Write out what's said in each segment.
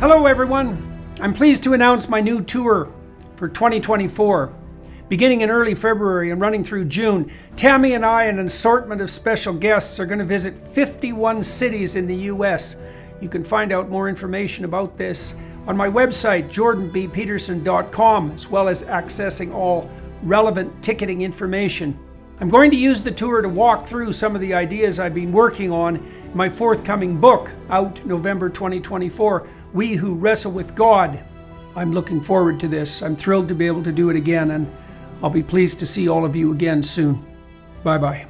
Hello everyone, I'm pleased to announce my new tour for 2024. Beginning in early February and running through June, Tammy and I and an assortment of special guests are going to visit 51 cities in the US. You can find out more information about this on my website, jordanbpeterson.com, as well as accessing all relevant ticketing information. I'm going to use the tour to walk through some of the ideas I've been working on in my forthcoming book, out November 2024, We Who Wrestle with God. I'm looking forward to this. I'm thrilled to be able to do it again, and I'll be pleased to see all of you again soon. Bye-bye.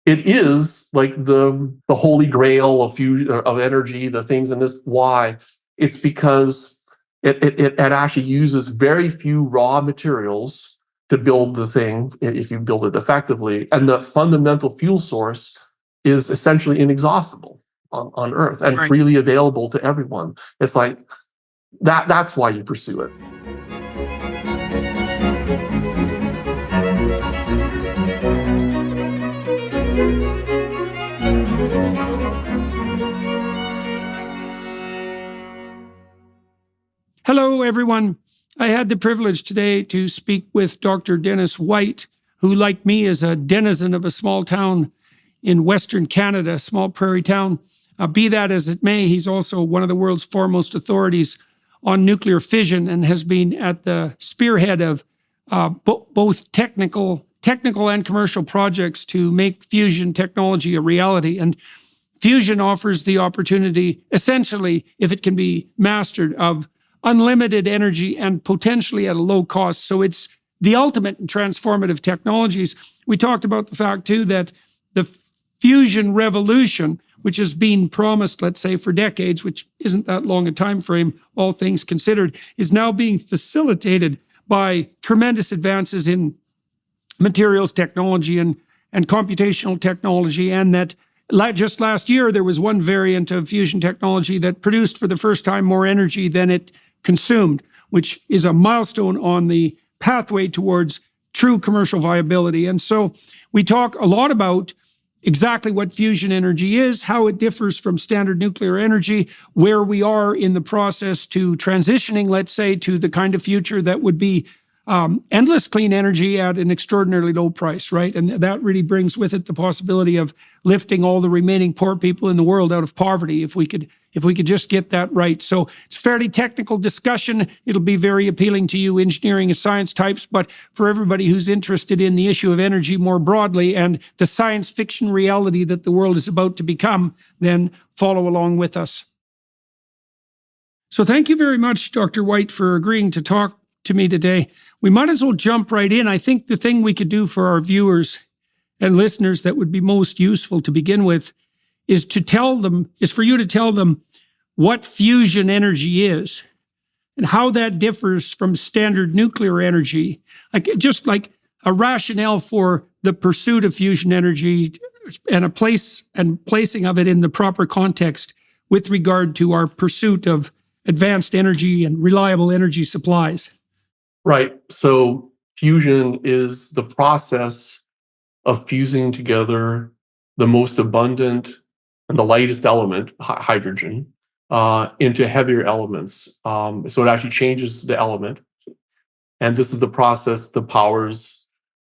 It is like the holy grail of fusion, of energy, the things in this. Why? It's because it actually uses very few raw materials to build the thing, if you build it effectively. And the fundamental fuel source is essentially inexhaustible on Earth and freely available to everyone. It's like that's why you pursue it. Hello, everyone. I had the privilege today to speak with Dr. Dennis Whyte, who, like me, is a denizen of a small town in Western Canada, a small prairie town. Be that as it may, he's also one of the world's foremost authorities on nuclear fission and has been at the spearhead of both technical and commercial projects to make fusion technology a reality. And fusion offers the opportunity, essentially, if it can be mastered, of unlimited energy and potentially at a low cost. So it's the ultimate in transformative technologies. We talked about the fact, too, that the fusion revolution, which has been promised, let's say, for decades, which isn't that long a time frame, all things considered, is now being facilitated by tremendous advances in materials technology and computational technology, and that just last year, there was one variant of fusion technology that produced for the first time more energy than it consumed, which is a milestone on the pathway towards true commercial viability. And so we talk a lot about exactly what fusion energy is, how it differs from standard nuclear energy, where we are in the process to transitioning, let's say, to the kind of future that would be endless clean energy at an extraordinarily low price, right? And that really brings with it the possibility of lifting all the remaining poor people in the world out of poverty if we could just get that right. So it's a fairly technical discussion. It'll be very appealing to you engineering and science types, but for everybody who's interested in the issue of energy more broadly and the science fiction reality that the world is about to become, then follow along with us. So thank you very much, Dr. Whyte, for agreeing to talk to me today. We might as well jump right in. I think the thing we could do for our viewers and listeners that would be most useful to begin with is for you to tell them what fusion energy is and how that differs from standard nuclear energy, just like a rationale for the pursuit of fusion energy and a place and placing of it in the proper context with regard to our pursuit of advanced energy and reliable energy supplies. Right. So fusion is the process of fusing together the most abundant and the lightest element, hydrogen, into heavier elements. So it actually changes the element. And this is the process that powers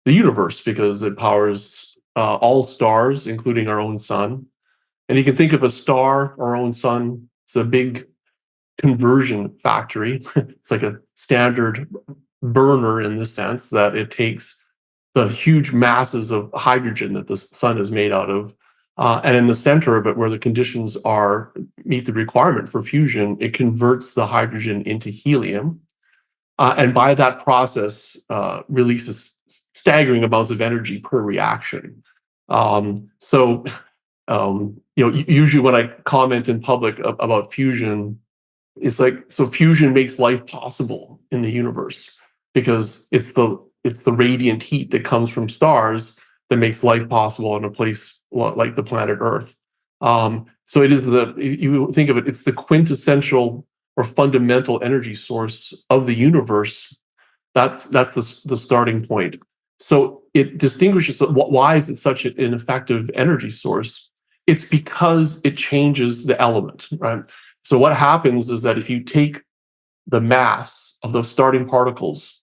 the universe, because it powers all stars, including our own sun. And you can think of a star, our own sun, it's a big conversion factory. It's like a standard burner in the sense that it takes the huge masses of hydrogen that the sun is made out of, and in the center of it, where the conditions meet the requirement for fusion, it converts the hydrogen into helium, and by that process releases staggering amounts of energy per reaction. Usually when I comment in public about fusion, it's like, so fusion makes life possible in the universe, because it's the radiant heat that comes from stars that makes life possible in a place like the planet Earth. So it is you think of it, it's the quintessential or fundamental energy source of the universe. That's the starting point. So it distinguishes, why is it such an effective energy source? It's because it changes the element, right? So what happens is that if you take the mass of those starting particles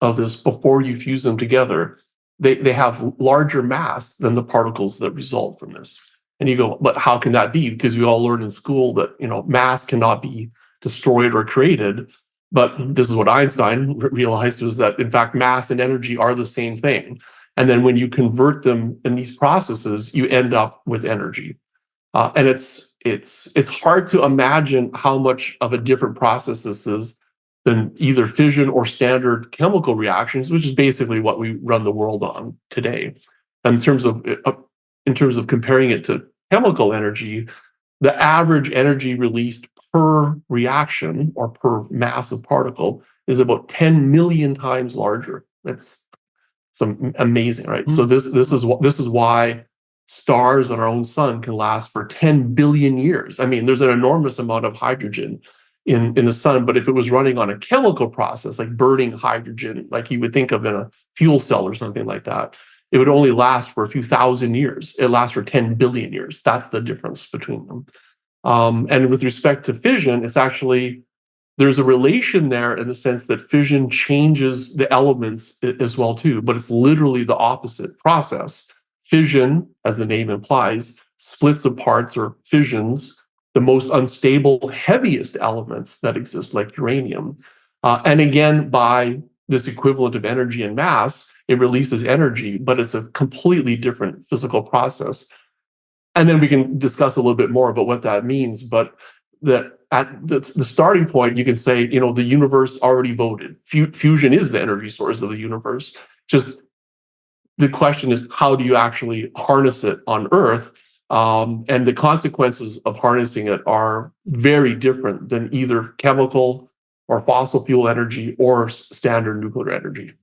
of this before you fuse them together, they have larger mass than the particles that result from this. And you go, but how can that be? Because we all learned in school that mass cannot be destroyed or created. But this is what Einstein realized, was that in fact mass and energy are the same thing. And then when you convert them in these processes, you end up with energy. And it's hard to imagine how much of a different process this is than either fission or standard chemical reactions, which is basically what we run the world on today. And in terms of comparing it to chemical energy, the average energy released per reaction or per mass of particle is about 10 million times larger. That's some amazing, right? So this is why stars on our own sun can last for 10 billion years. I mean, there's an enormous amount of hydrogen in the sun, but if it was running on a chemical process, like burning hydrogen, like you would think of in a fuel cell or something like that, it would only last for a few thousand years. It lasts for 10 billion years. That's the difference between them. And with respect to fission, it's actually, there's a relation there in the sense that fission changes the elements as well too, but it's literally the opposite process. Fission, as the name implies, splits apart or fissions the most unstable, heaviest elements that exist, like uranium. And again, by this equivalent of energy and mass, it releases energy, but it's a completely different physical process. And then we can discuss a little bit more about what that means, but that at the starting point, you can say, the universe already voted. Fusion is the energy source of the universe. Just the question is, how do you actually harness it on Earth? And the consequences of harnessing it are very different than either chemical or fossil fuel energy or standard nuclear energy.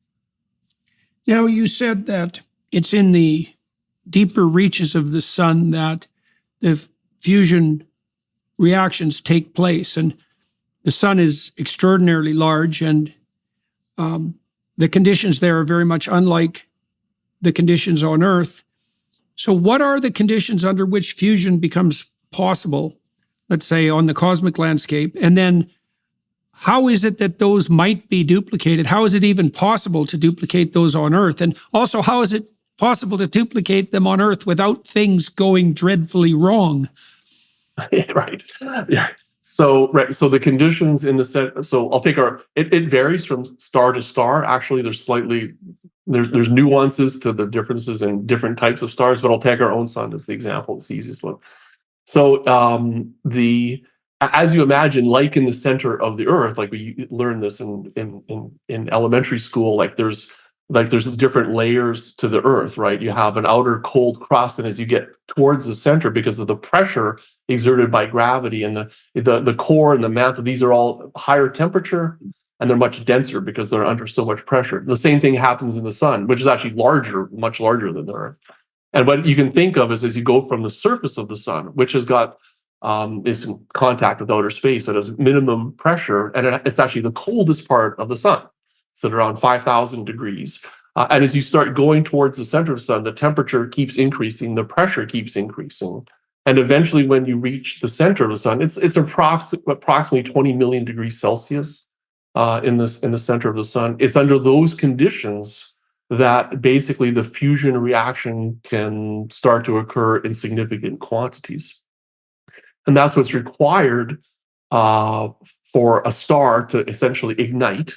Now, you said that it's in the deeper reaches of the sun that the fusion reactions take place, and the sun is extraordinarily large, and the conditions there are very much unlike the conditions on Earth. So what are the conditions under which fusion becomes possible, let's say, on the cosmic landscape? And then how is it that those might be duplicated? How is it even possible to duplicate those on Earth? And also, how is it possible to duplicate them on Earth without things going dreadfully wrong? Right. Yeah. So the conditions in the set. So I'll take it varies from star to star. Actually, there's nuances to the differences in different types of stars, but I'll take our own sun as the example. It's the easiest one. So as you imagine, like in the center of the Earth, like we learned this in elementary school, like there's different layers to the Earth, right? You have an outer cold crust, and as you get towards the center, because of the pressure exerted by gravity and the core and the mantle, these are all higher temperature, and they're much denser because they're under so much pressure. The same thing happens in the sun, which is actually larger, much larger than the Earth. And what you can think of is as you go from the surface of the sun, which has got is in contact with outer space, that has minimum pressure, and it's actually the coldest part of the sun. So around 5,000 degrees. And as you start going towards the center of the sun, the temperature keeps increasing, the pressure keeps increasing. And eventually when you reach the center of the sun, it's approximately 20 million degrees Celsius in the center of the sun. It's under those conditions that basically the fusion reaction can start to occur in significant quantities. And that's what's required for a star to essentially ignite,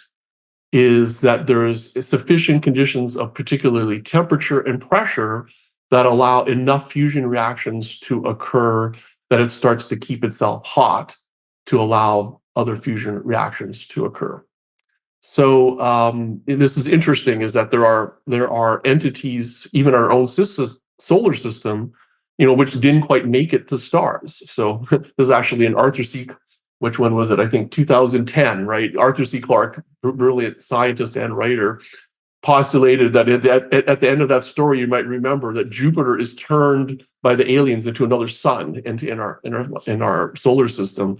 is that there is sufficient conditions of particularly temperature and pressure that allow enough fusion reactions to occur that it starts to keep itself hot to allow other fusion reactions to occur. So this is interesting, is that there are entities, even our own solar system, which didn't quite make it to stars. So there's actually an Arthur C. Which one was it? I think 2010, right? Arthur C. Clarke, brilliant scientist and writer, postulated that at the end of that story, you might remember that Jupiter is turned by the aliens into another sun in our solar system.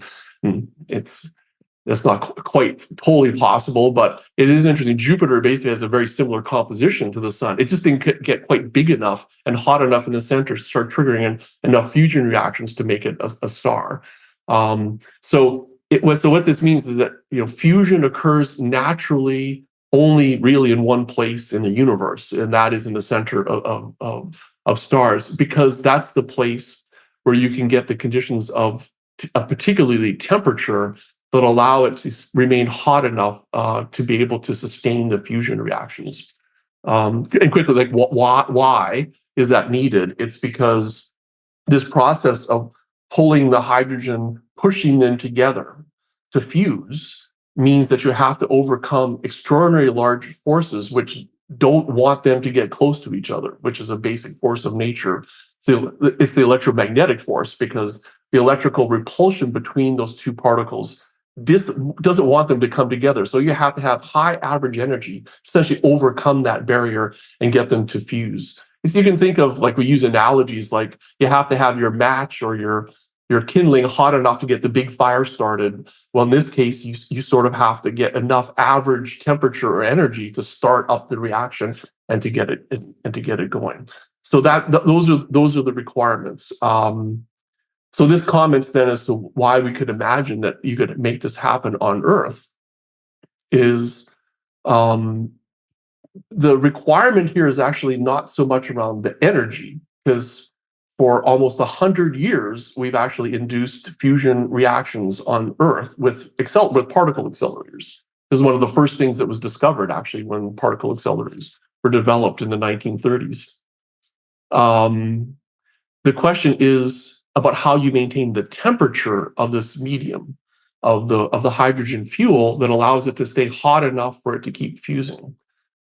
That's not quite totally possible, but it is interesting. Jupiter basically has a very similar composition to the sun. It just didn't get quite big enough and hot enough in the center to start triggering enough fusion reactions to make it a star. So what this means is that fusion occurs naturally only really in one place in the universe, and that is in the center of stars, because that's the place where you can get the conditions of particularly temperature that allow it to remain hot enough to be able to sustain the fusion reactions. And quickly, like why is that needed? It's because this process of pulling the hydrogen, pushing them together to fuse, means that you have to overcome extraordinarily large forces which don't want them to get close to each other, which is a basic force of nature. So it's the electromagnetic force, because the electrical repulsion between those two particles doesn't want them to come together. So you have to have high average energy to essentially overcome that barrier and get them to fuse. So you can think of, like, we use analogies like you have to have your match or your kindling hot enough to get the big fire started. Well, in this case, you sort of have to get enough average temperature or energy to start up the reaction and to get it going. So those are the requirements. So this comments then as to why we could imagine that you could make this happen on Earth is the requirement here is actually not so much around the energy, because for almost 100 years, we've actually induced fusion reactions on Earth with particle accelerators. This is one of the first things that was discovered, actually, when particle accelerators were developed in the 1930s. The question is about how you maintain the temperature of this medium, of the hydrogen fuel, that allows it to stay hot enough for it to keep fusing.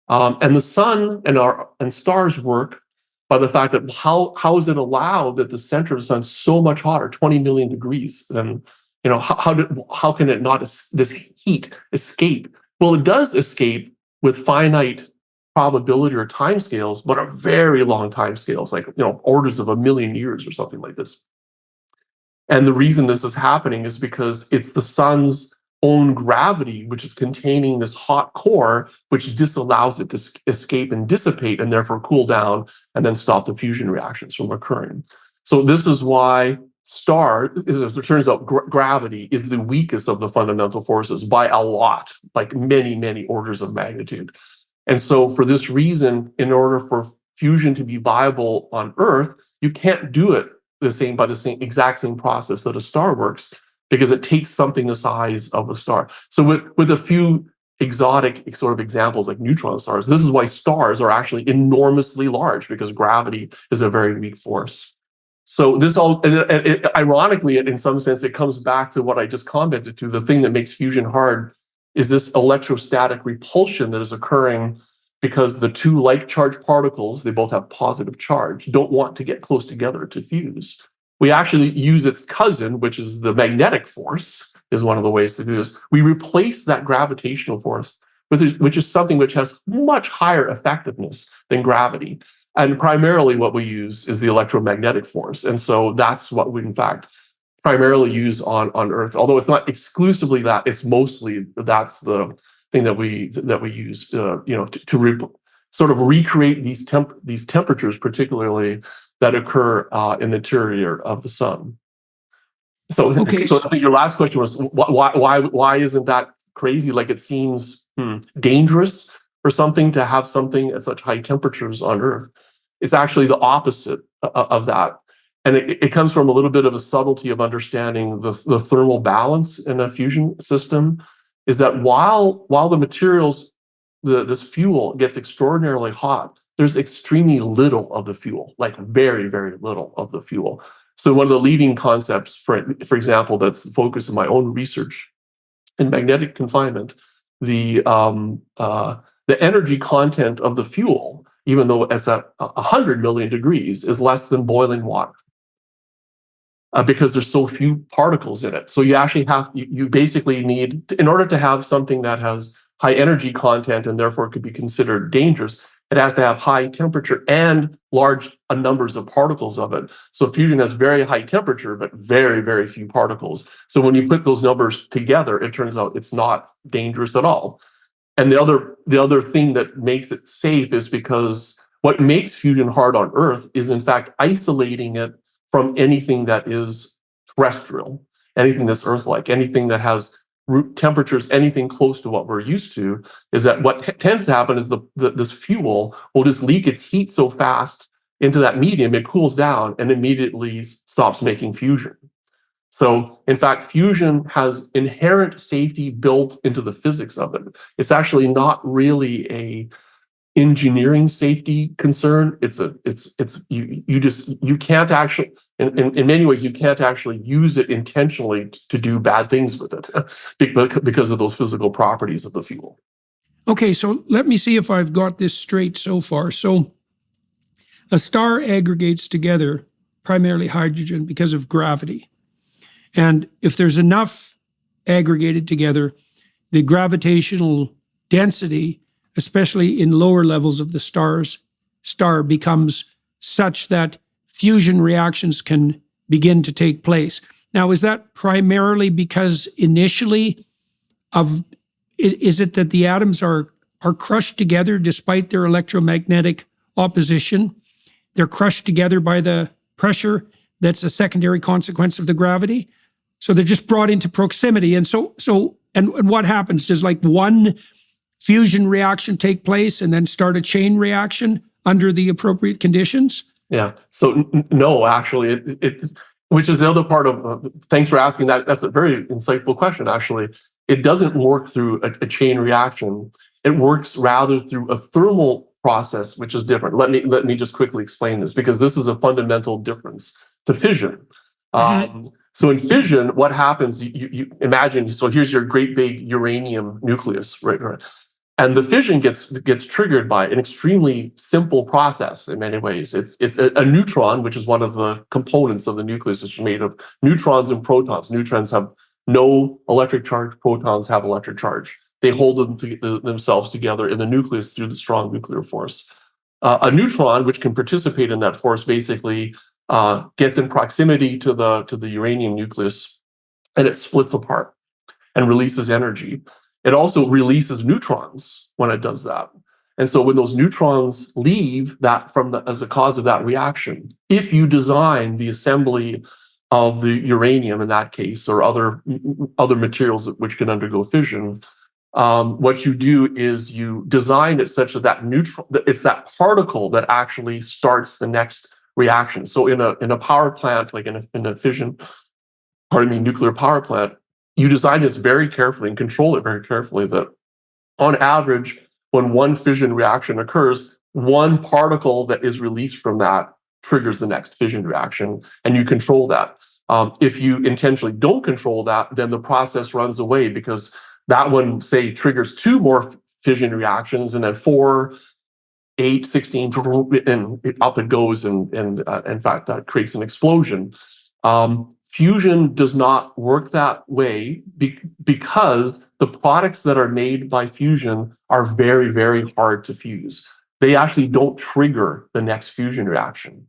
And the sun and stars work by the fact that how is it allowed that the center of the sun is so much hotter, 20 million degrees? Then how can it not, this heat, escape? Well, it does escape with finite probability or timescales, but are very long timescales, like orders of 1 million years or something like this. And the reason this is happening is because it's the sun's own gravity, which is containing this hot core, which disallows it to escape and dissipate and therefore cool down and then stop the fusion reactions from occurring. So this is why as it turns out, gravity is the weakest of the fundamental forces by a lot, like many, many orders of magnitude. And so for this reason, in order for fusion to be viable on Earth, you can't do it by the exact same process that a star works, because it takes something the size of a star. So with a few exotic sort of examples like neutron stars, this is why stars are actually enormously large, because gravity is a very weak force. So this all, ironically, in some sense, it comes back to what I just commented to. The thing that makes fusion hard is this electrostatic repulsion that is occurring because the two like-charged particles, they both have positive charge, don't want to get close together to fuse. We actually use its cousin, which is the magnetic force, is one of the ways to do this. We replace that gravitational force, which is something which has much higher effectiveness than gravity. And primarily what we use is the electromagnetic force. And so that's what we, in fact, primarily use on Earth. Although it's not exclusively that, it's mostly that's the thing that we use, sort of recreate these temperatures, particularly that occur in the interior of the sun. So I think your last question was why isn't that crazy? Like, it seems dangerous for something to have something at such high temperatures on Earth. It's actually the opposite of that. And it comes from a little bit of a subtlety of understanding the thermal balance in a fusion system, is that while the materials, this fuel gets extraordinarily hot, there's extremely little of the fuel, like very, very little of the fuel. So one of the leading concepts, for example, that's the focus of my own research in magnetic confinement, the energy content of the fuel, even though it's at 100 million degrees, is less than boiling water. Because there's so few particles in it. So you actually you basically need, in order to have something that has high energy content and therefore could be considered dangerous, it has to have high temperature and large numbers of particles of it. So fusion has very high temperature, but very, very few particles. So when you put those numbers together, it turns out it's not dangerous at all. And the other thing that makes it safe is because what makes fusion hard on Earth is, in fact, isolating it from anything that is terrestrial. anything that's Earth-like, anything that has root temperatures, anything close to what we're used to, is that what tends to happen is this fuel will just leak its heat so fast into that medium, it cools down and immediately stops making fusion. So, in fact, fusion has inherent safety built into the physics of it. It's actually not really a engineering safety concern. You can't actually, in many ways, you can't actually use it intentionally to do bad things with it because of those physical properties of the fuel. Okay, so let me see if I've got this straight so far. So a star aggregates together, primarily hydrogen, because of gravity. And if there's enough aggregated together, the gravitational density, especially in lower levels of the star, becomes such that fusion reactions can begin to take place. Now, is that primarily because initially is it that the atoms are crushed together despite their electromagnetic opposition? They're crushed together by the pressure that's a secondary consequence of the gravity. So they're just brought into proximity. And and what happens? Does like one fusion reaction take place and then start a chain reaction under the appropriate conditions? Yeah. So no, actually, which is the other part of. Thanks for asking that. That's a very insightful question. Actually, it doesn't work through a chain reaction. It works rather through a thermal process, which is different. Let me just quickly explain this, because this is a fundamental difference to fission. So in fission, what happens? You imagine. So here's your great big uranium nucleus, right? And the fission gets triggered by an extremely simple process in many ways. It's a neutron, which is one of the components of the nucleus, which is made of neutrons and protons. Neutrons have no electric charge, protons have electric charge. They hold themselves together in the nucleus through the strong nuclear force. A neutron, which can participate in that force, basically gets in proximity to the uranium nucleus, and it splits apart and releases energy. It also releases neutrons when it does that. And so when those neutrons leave that as a cause of that reaction, if you design the assembly of the uranium in that case, or other materials which can undergo fission, what you do is you design it such that it's that particle that actually starts the next reaction. So in a power plant, like in a fission, nuclear power plant, you design this very carefully and control it very carefully, that on average, when one fission reaction occurs, one particle that is released from that triggers the next fission reaction, and you control that. If you intentionally don't control that, then the process runs away, because that one, say, triggers 2 more fission reactions, and then 4, 8, 16, and up it goes, and in fact, that creates an explosion. Fusion does not work that way because the products that are made by fusion are very, very hard to fuse. They actually don't trigger the next fusion reaction.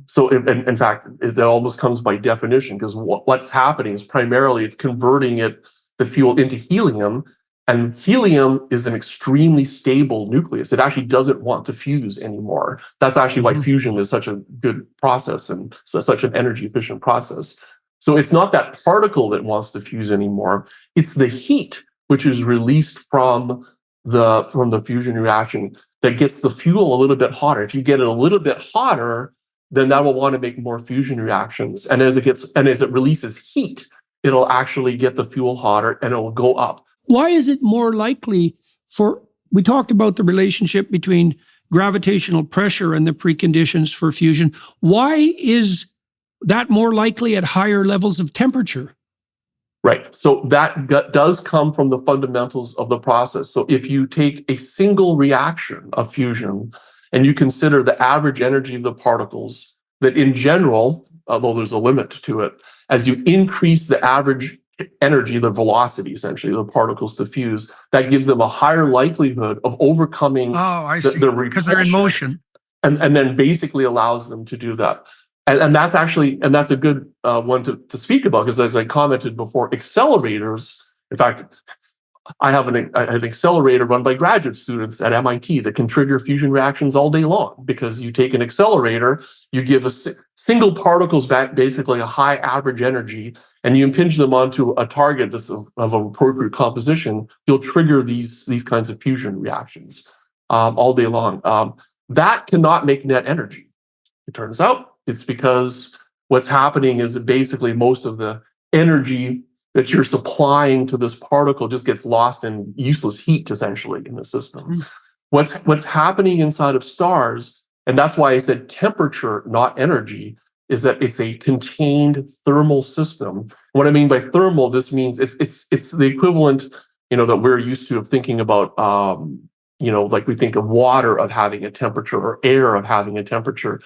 So in fact, it almost comes by definition, because what's happening is primarily it's converting the fuel into helium, and helium is an extremely stable nucleus. It actually doesn't want to fuse anymore. That's actually why fusion is such a good process and such an energy efficient process. So it's not that particle that wants to fuse anymore. It's the heat which is released from the fusion reaction that gets the fuel a little bit hotter. If you get it a little bit hotter, then that will want to make more fusion reactions. And as it releases heat, it'll actually get the fuel hotter and it will go up. Why is it more likely we talked about the relationship between gravitational pressure and the preconditions for fusion. Why is that more likely at higher levels of temperature? Right. So that does come from the fundamentals of the process. So if you take a single reaction of fusion and you consider the average energy of the particles, that in general, although there's a limit to it, as you increase the average energy, the velocity, essentially, the particles to fuse, that gives them a higher likelihood of overcoming the repulsion, because they're in motion, and then basically allows them to do that. And that's a good one to speak about, because as I commented before, accelerators, in fact, I have an accelerator run by graduate students at MIT that can trigger fusion reactions all day long, because you take an accelerator, you give single particles back basically a high average energy, and you impinge them onto a target that's of appropriate composition, you'll trigger these kinds of fusion reactions all day long. That cannot make net energy. It turns out it's because what's happening is that basically most of the energy that you're supplying to this particle just gets lost in useless heat, essentially, in the system. What's happening inside of stars, and that's why I said temperature, not energy, is that it's a contained thermal system. What I mean by thermal, this means it's the equivalent, that we're used to of thinking about, like we think of water of having a temperature or air of having a temperature.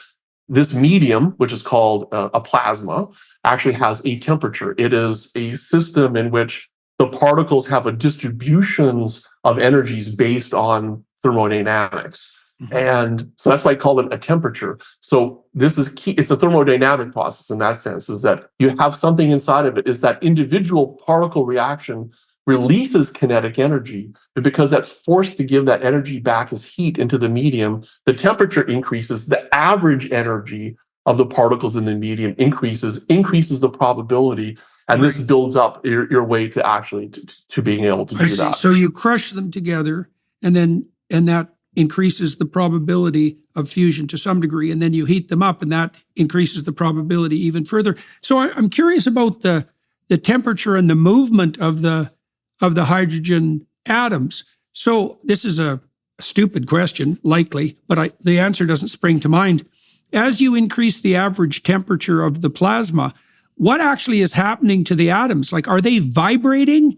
This medium, which is called a plasma, actually has a temperature. It is a system in which the particles have a distributions of energies based on thermodynamics. And so that's why I call it a temperature. So this is key. It's a thermodynamic process in that sense, is that you have something inside of it, is that individual particle reaction releases kinetic energy, but because that's forced to give that energy back as heat into the medium, the temperature increases, the average energy of the particles in the medium increases the probability, and this builds up your way to actually to being able to do that. So you crush them together, and that increases the probability of fusion to some degree, and then you heat them up, and that increases the probability even further. So I'm curious about the temperature and the movement of the hydrogen atoms. So this is a stupid question, likely, but the answer doesn't spring to mind. As you increase the average temperature of the plasma, what actually is happening to the atoms? Like, are they vibrating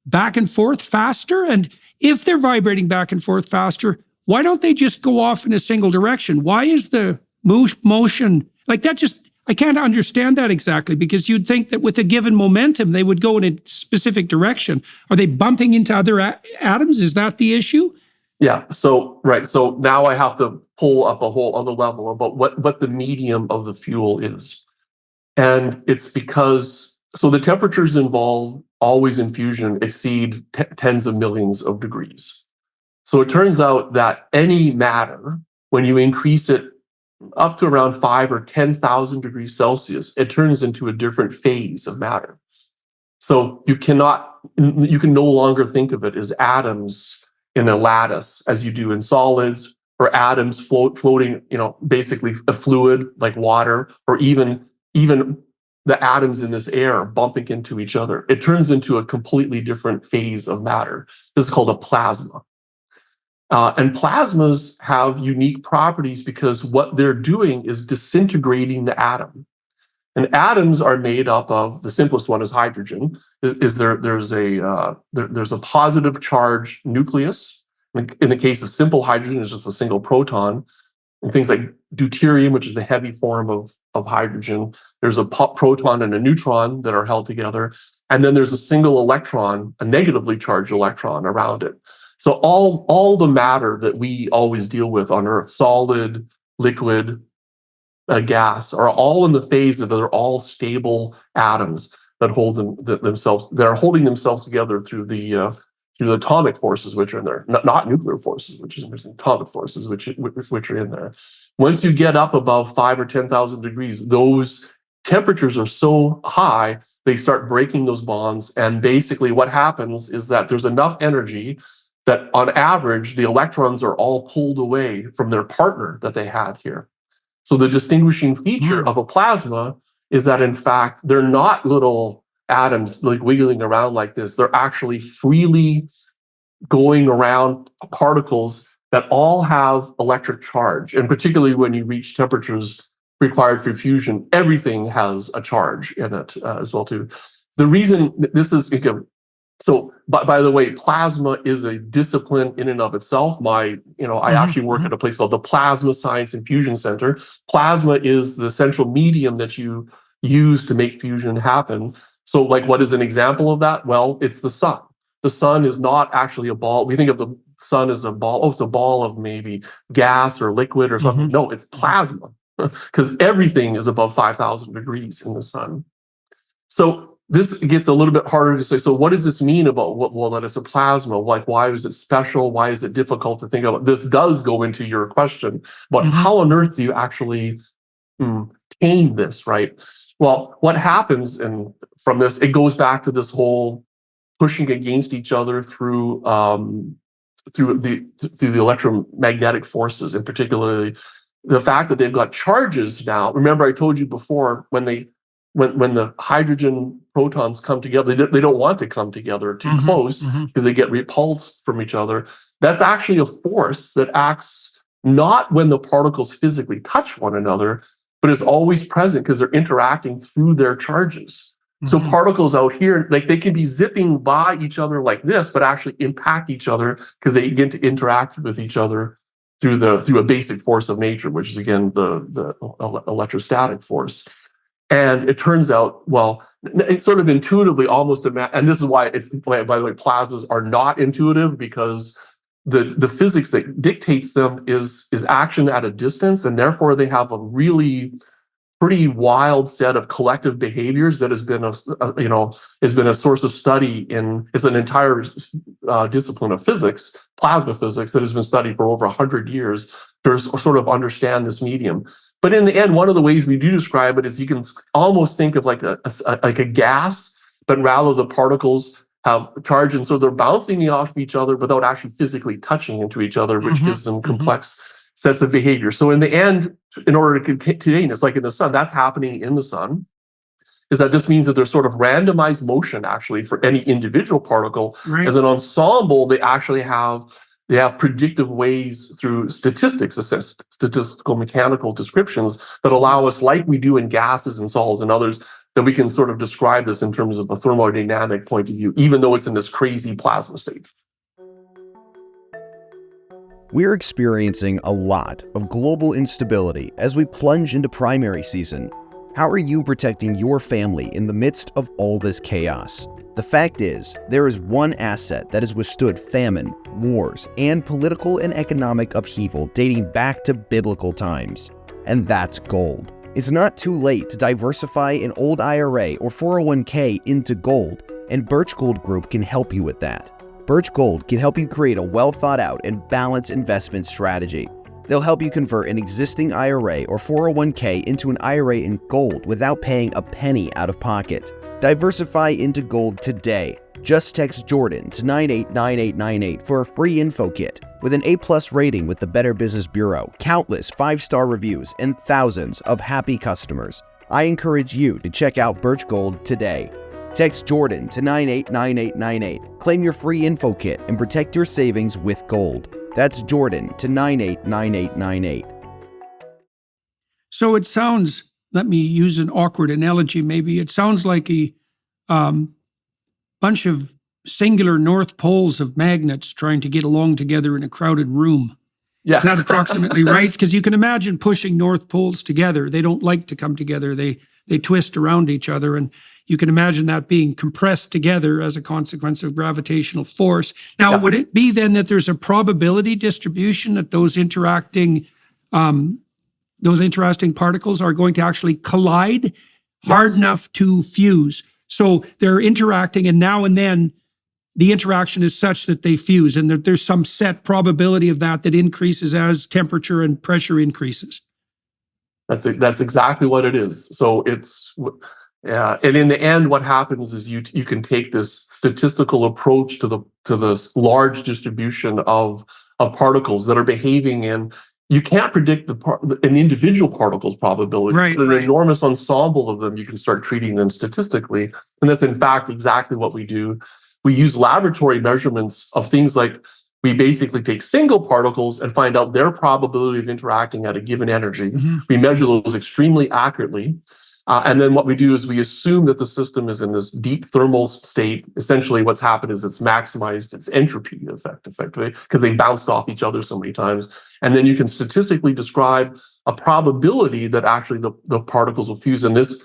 back and forth faster? And if they're vibrating back and forth faster, why don't they just go off in a single direction? Why is the motion like that? I can't understand that exactly, because you'd think that with a given momentum, they would go in a specific direction. Are they bumping into other atoms? Is that the issue? Yeah. So, right. So now I have to pull up a whole other level about what the medium of the fuel is. And it's because, so the temperatures involved always in fusion exceed tens of millions of degrees. So it turns out that any matter, when you increase it up to around 5 or 10,000 degrees Celsius, it turns into a different phase of matter. So you can no longer think of it as atoms in a lattice as you do in solids, or atoms floating, basically a fluid like water, or even the atoms in this air bumping into each other. It turns into a completely different phase of matter. This is called a plasma. And plasmas have unique properties because what they're doing is disintegrating the atom. And atoms are made up of, the simplest one is hydrogen. There's a positive charge nucleus. In the case of simple hydrogen, it's just a single proton. And things like deuterium, which is the heavy form of hydrogen, there's a proton and a neutron that are held together. And then there's a single electron, a negatively charged electron around it. So all the matter that we always deal with on Earth, solid, liquid, gas, are all in the phase of they're all stable atoms that hold themselves. They're holding themselves together through the atomic forces which are in there, not nuclear forces, which is interesting. Atomic forces which are in there. Once you get up above 5 or 10,000 degrees, those temperatures are so high they start breaking those bonds, and basically what happens is that there's enough energy that on average, the electrons are all pulled away from their partner that they had here. So the distinguishing feature of a plasma is that, in fact, they're not little atoms like wiggling around like this. They're actually freely going around particles that all have electric charge. And particularly when you reach temperatures required for fusion, everything has a charge in it as well, too. The reason this is, so, by the way, plasma is a discipline in and of itself. I actually work at a place called the Plasma Science and Fusion Center. Plasma is the central medium that you use to make fusion happen. So, like, what is an example of that? Well, it's the sun. The sun is not actually a ball. We think of the sun as a ball. Oh, it's a ball of maybe gas or liquid or something. No, it's plasma, because everything is above 5,000 degrees in the sun. So this gets a little bit harder to say. So what does this mean about well, that it's a plasma? Like, why is it special? Why is it difficult to think about? This does go into your question, but how on earth do you actually tame this, right? Well, what happens from this, it goes back to this whole pushing against each other through the electromagnetic forces, and particularly the fact that they've got charges now. Remember, I told you before, when the hydrogen protons come together, they don't want to come together too close because they get repulsed from each other. That's actually a force that acts not when the particles physically touch one another, but is always present because they're interacting through their charges. So particles out here, like, they can be zipping by each other like this, but actually impact each other because they begin to interact with each other through a basic force of nature, which is, again, the electrostatic force. And it turns out, well, it's sort of intuitively almost, and this is why by the way, plasmas are not intuitive, because the physics that dictates them is action at a distance, and therefore they have a really pretty wild set of collective behaviors that has been a source of study it's an entire discipline of physics, plasma physics, that has been studied for over 100 years to sort of understand this medium. But in the end, one of the ways we do describe it is you can almost think of like a gas, but rather the particles have charge, and so they're bouncing off each other without actually physically touching into each other, which gives them complex sets of behavior. So in the end, in order to contain this, like in the sun, that's happening in the sun, is that this means that there's sort of randomized motion actually for any individual particle. Right. As an ensemble, they have predictive ways through statistical mechanical descriptions that allow us, like we do in gases and solids and others, that we can sort of describe this in terms of a thermodynamic point of view, even though it's in this crazy plasma state. We're experiencing a lot of global instability as we plunge into primary season. How are you protecting your family in the midst of all this chaos? The fact is, there is one asset that has withstood famine, wars, and political and economic upheaval dating back to biblical times, and that's gold. It's not too late to diversify an old IRA or 401k into gold, and Birch Gold Group can help you with that. Birch Gold can help you create a well-thought-out and balanced investment strategy. They'll help you convert an existing IRA or 401k into an IRA in gold without paying a penny out of pocket. Diversify into gold today. Just text Jordan to 989898 for a free info kit. With an A+ rating with the Better Business Bureau, countless 5-star reviews, and thousands of happy customers, I encourage you to check out Birch Gold today. Text Jordan to 989898. Claim your free info kit and protect your savings with gold. That's Jordan to 989898. So it sounds, let me use an awkward analogy maybe, it sounds like a bunch of singular north poles of magnets trying to get along together in a crowded room. Yes. Is that approximately right? Because you can imagine pushing north poles together. They don't like to come together. They twist around each other, and you can imagine that being compressed together as a consequence of gravitational force. Now, would it be then that there's a probability distribution that those interacting particles are going to actually collide hard enough to fuse? So they're interacting, and now and then the interaction is such that they fuse, and there's some set probability of that increases as temperature and pressure increases. That's exactly what it is. So and in the end, what happens is you can take this statistical approach to the large distribution of particles that are behaving in. You can't predict an individual particle's probability. Right. An enormous ensemble of them, you can start treating them statistically, and that's in fact exactly what we do. We use laboratory measurements of things like, we basically take single particles and find out their probability of interacting at a given energy. We measure those extremely accurately. And then what we do is we assume that the system is in this deep thermal state. Essentially what's happened is it's maximized its entropy effectively, because they bounced off each other so many times. And then you can statistically describe a probability that actually the particles will fuse. And this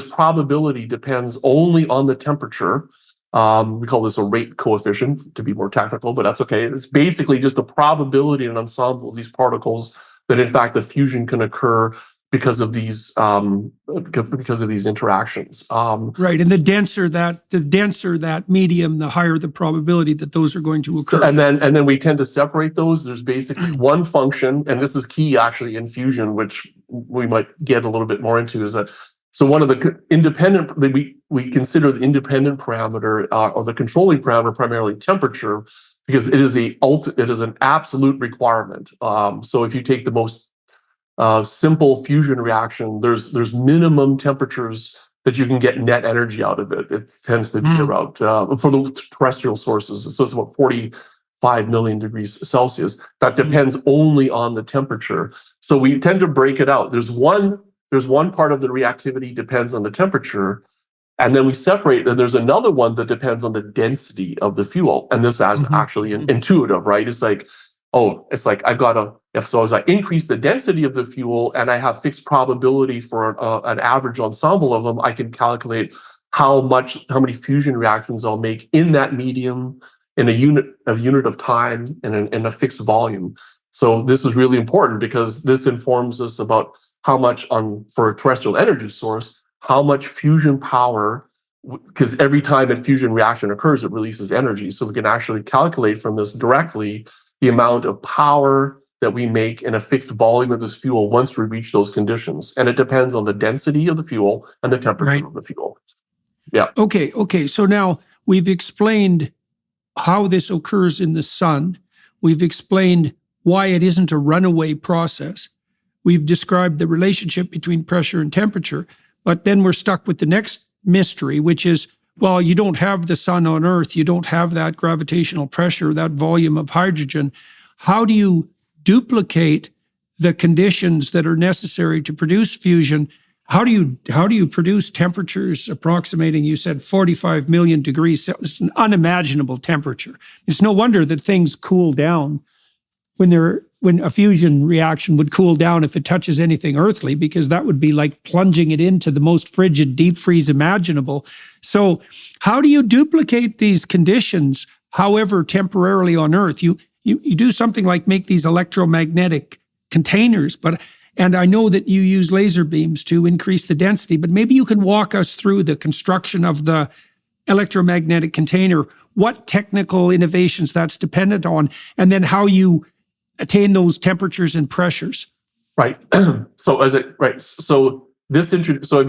probability depends only on the temperature. We call this a rate coefficient to be more technical, but that's okay. It's basically just the probability in an ensemble of these particles that in fact the fusion can occur because of these interactions. Right, and the denser that medium, the higher the probability that those are going to occur. And then we tend to separate those. There's basically one function, and this is key actually in fusion, which we might get a little bit more into, is that so one of the independent, we consider the independent parameter or the controlling parameter primarily temperature, because it is an absolute requirement. So if you take the most simple fusion reaction, there's minimum temperatures that you can get net energy out of it. It tends to be about for the terrestrial sources, so it's about 45 million degrees Celsius. That depends only on the temperature. So we tend to break it out. There's one part of the reactivity depends on the temperature, and then we separate, and there's another one that depends on the density of the fuel. And this is actually intuitive, right? It's like, I've got as I increase the density of the fuel and I have fixed probability for an average ensemble of them, I can calculate how many fusion reactions I'll make in that medium in a unit of time and in a fixed volume. So this is really important because this informs us about how much for a terrestrial energy source, how much fusion power, because every time a fusion reaction occurs, it releases energy. So we can actually calculate from this directly the amount of power that we make in a fixed volume of this fuel once we reach those conditions. And it depends on the density of the fuel and the temperature of the fuel. Yeah. Okay. So now we've explained how this occurs in the sun. We've explained why it isn't a runaway process. We've described the relationship between pressure and temperature. But then we're stuck with the next mystery, which is, well, you don't have the sun on Earth. You don't have that gravitational pressure, that volume of hydrogen. How do you duplicate the conditions that are necessary to produce fusion? How do you produce temperatures approximating, you said 45 million degrees? It's an unimaginable temperature. It's no wonder that things cool down when a fusion reaction would cool down if it touches anything earthly, because that would be like plunging it into the most frigid deep freeze imaginable. So how do you duplicate these conditions, however temporarily on Earth? You do something like make these electromagnetic containers, and I know that you use laser beams to increase the density, but maybe you can walk us through the construction of the electromagnetic container, what technical innovations that's dependent on, and then how you attain those temperatures and pressures. Right. So I've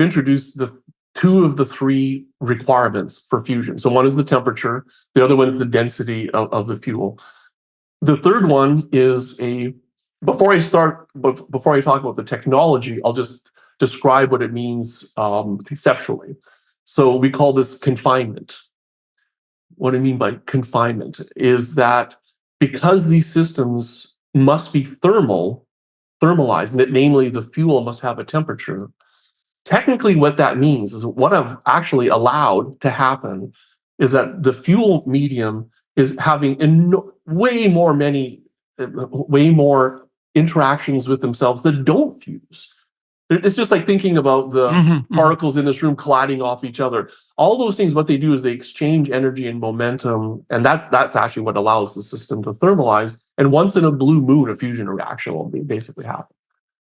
introduced the two of the three requirements for fusion. So one is the temperature, the other one is the density of the fuel. The third one is before I talk about the technology, I'll just describe what it means conceptually. So we call this confinement. What I mean by confinement is that because these systems must be thermalized, namely the fuel must have a temperature. Technically, what that means is what I've actually allowed to happen is that the fuel medium is having way more interactions with themselves that don't fuse. It's just like thinking about the particles in this room colliding off each other. All those things, what they do is they exchange energy and momentum, and that's actually what allows the system to thermalize. And once in a blue moon, a fusion reaction will basically happen.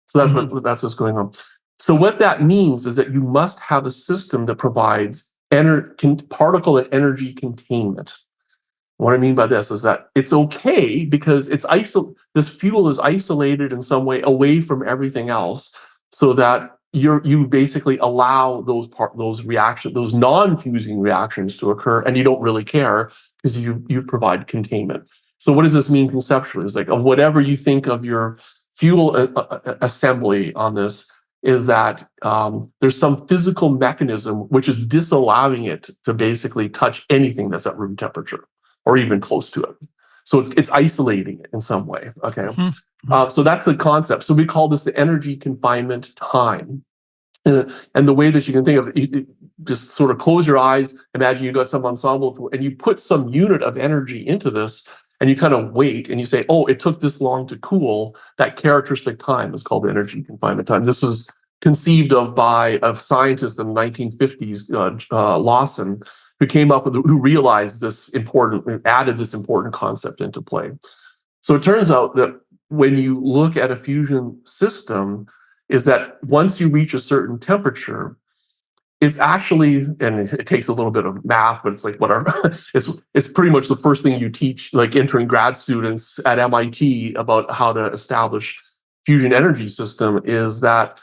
So that's what's going on. So what that means is that you must have a system that provides particle and energy containment. What I mean by this is that it's okay because this fuel is isolated in some way away from everything else, so that you basically allow those non-fusing reactions to occur, and you don't really care because you've provided containment. So what does this mean conceptually? It's like of whatever you think of your fuel assembly on this, is that there's some physical mechanism which is disallowing it to basically touch anything that's at room temperature or even close to it. So it's isolating it in some way. Okay. So that's the concept. So we call this the energy confinement time. And the way that you can think of it, you just sort of close your eyes, imagine you got some ensemble, and you put some unit of energy into this, and you kind of wait, and you say, oh, it took this long to cool. That characteristic time is called the energy confinement time. This was conceived of by a scientist in the 1950s, Lawson, who realized added this important concept into play. So it turns out that when you look at a fusion system, is that once you reach a certain temperature, it's actually, and it takes a little bit of math, but it's like whatever. It's pretty much the first thing you teach, like entering grad students at MIT about how to establish fusion energy system, is that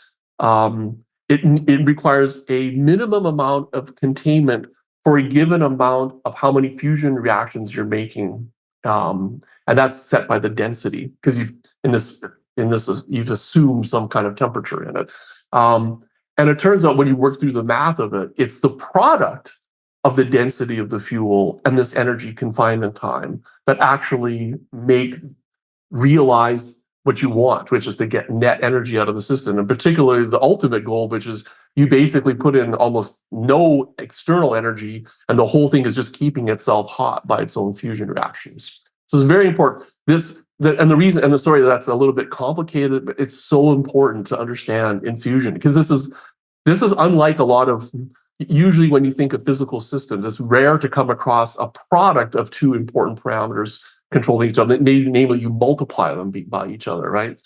it requires a minimum amount of containment for a given amount of how many fusion reactions you're making, and that's set by the density, because you've assumed some kind of temperature in it. And it turns out when you work through the math of it, it's the product of the density of the fuel and this energy confinement time that actually realize what you want, which is to get net energy out of the system. And particularly the ultimate goal, which is you basically put in almost no external energy and the whole thing is just keeping itself hot by its own fusion reactions. So it's very important. Sorry, that's a little bit complicated, but it's so important to understand in fusion, because this is unlike a lot of, usually when you think of physical systems, it's rare to come across a product of two important parameters controlling each other. Namely, you multiply them by each other, right?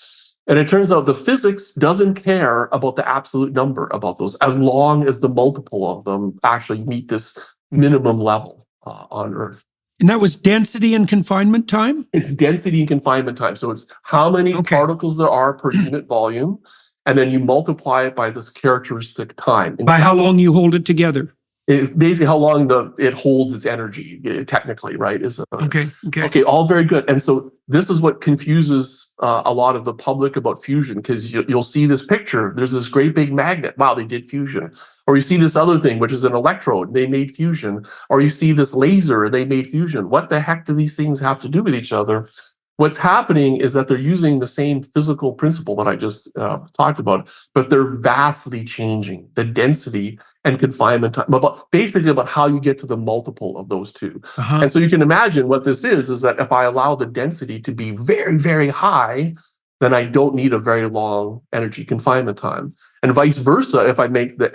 And it turns out the physics doesn't care about the absolute number about those, as long as the multiple of them actually meet this minimum level on Earth. And that was density and confinement time? It's density and confinement time. So it's how many particles there are per unit volume, and then you multiply it by this characteristic time. By how long you hold it together? It's basically how long it holds its energy, technically, right? Okay, all very good. And so this is what confuses a lot of the public about fusion, because you'll see this picture. There's this great big magnet. Wow, they did fusion. Or you see this other thing, which is an electrode. They made fusion. Or you see this laser. They made fusion. What the heck do these things have to do with each other? What's happening is that they're using the same physical principle that I just talked about, but they're vastly changing the density and confinement time, basically about how you get to the multiple of those two. And so you can imagine what this is that if I allow the density to be very, very high, then I don't need a very long energy confinement time. And vice versa, if I make the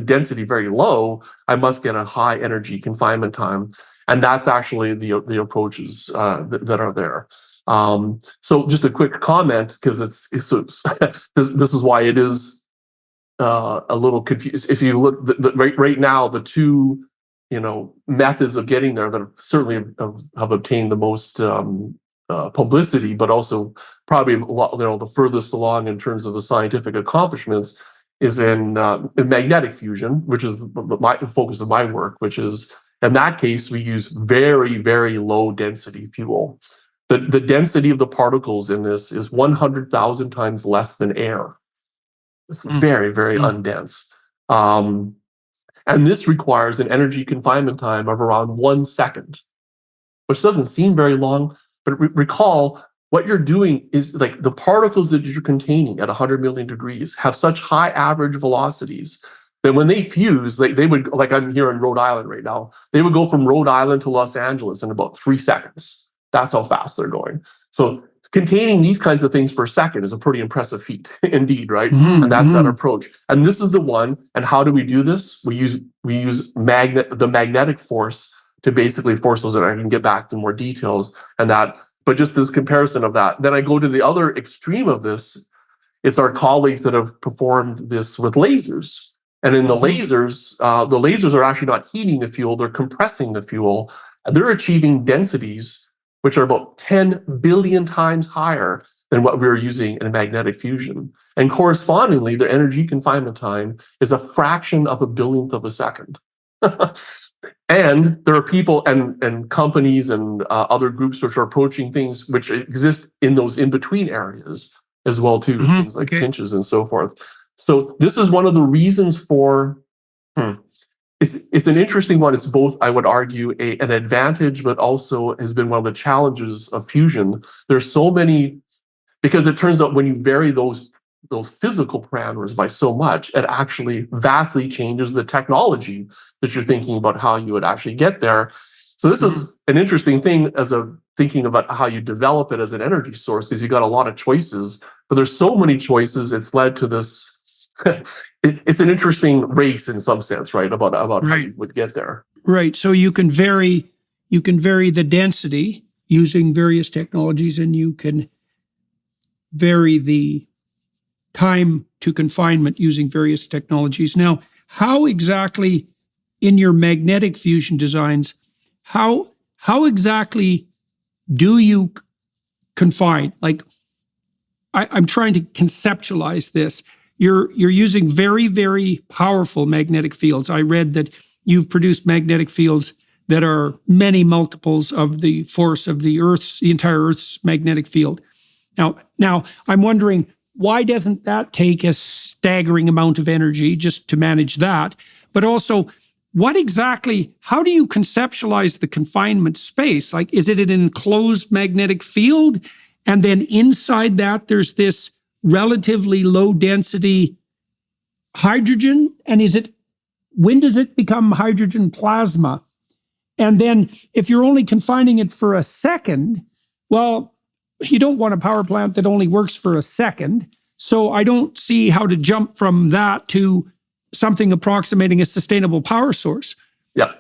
density very low, I must get a high energy confinement time. And that's actually the approaches that are there. So just a quick comment, because this is why it is a little confused. If you look right now, the two methods of getting there that certainly have obtained the most publicity, but also probably a lot, the furthest along in terms of the scientific accomplishments, is in magnetic fusion, which is the focus of my work, which is, in that case, we use very, very low density fuel. The density of the particles in this is 100,000 times less than air. It's very, very undense. And this requires an energy confinement time of around 1 second, which doesn't seem very long, but recall what you're doing is, like, the particles that you're containing at 100 million degrees have such high average velocities that when they fuse, they would, like I'm here in Rhode Island right now, they would go from Rhode Island to Los Angeles in about 3 seconds. That's how fast they're going. So containing these kinds of things for a second is a pretty impressive feat indeed, right? And that's that approach. And this is the one. And how do we do this? We use the magnetic force to basically force those, and I can get back to more details and that, but just this comparison of that. Then I go to the other extreme of this. It's our colleagues that have performed this with lasers. And in the lasers are actually not heating the fuel, they're compressing the fuel. And they're achieving densities which are about 10 billion times higher than what we were using in magnetic fusion. And correspondingly, their energy confinement time is a fraction of a billionth of a second. And there are people and companies and other groups which are approaching things which exist in those in-between areas as well too, things like pinches and so forth. So this is one of the reasons for, it's an interesting one. It's both, I would argue, an advantage, but also has been one of the challenges of fusion. There's so many, because it turns out when you vary those physical parameters by so much, it actually vastly changes the technology that you're thinking about how you would actually get there. So this is an interesting thing as thinking about how you develop it as an energy source, because you got a lot of choices, but there's so many choices. It's led to this. It's an interesting race in some sense, right? About how you would get there. Right. So you can vary the density using various technologies, and you can vary the time to confinement using various technologies. Now, how exactly in your magnetic fusion designs, how exactly do you confine? Like, I'm trying to conceptualize this. You're using very, very powerful magnetic fields. I read that you've produced magnetic fields that are many multiples of the force of the entire Earth's magnetic field. Now I'm wondering, why doesn't that take a staggering amount of energy just to manage that? But also, how do you conceptualize the confinement space? Like, is it an enclosed magnetic field? And then inside that, there's this relatively low density hydrogen? And when does it become hydrogen plasma? And then if you're only confining it for a second, well, you don't want a power plant that only works for a second. So I don't see how to jump from that to something approximating a sustainable power source. Yeah.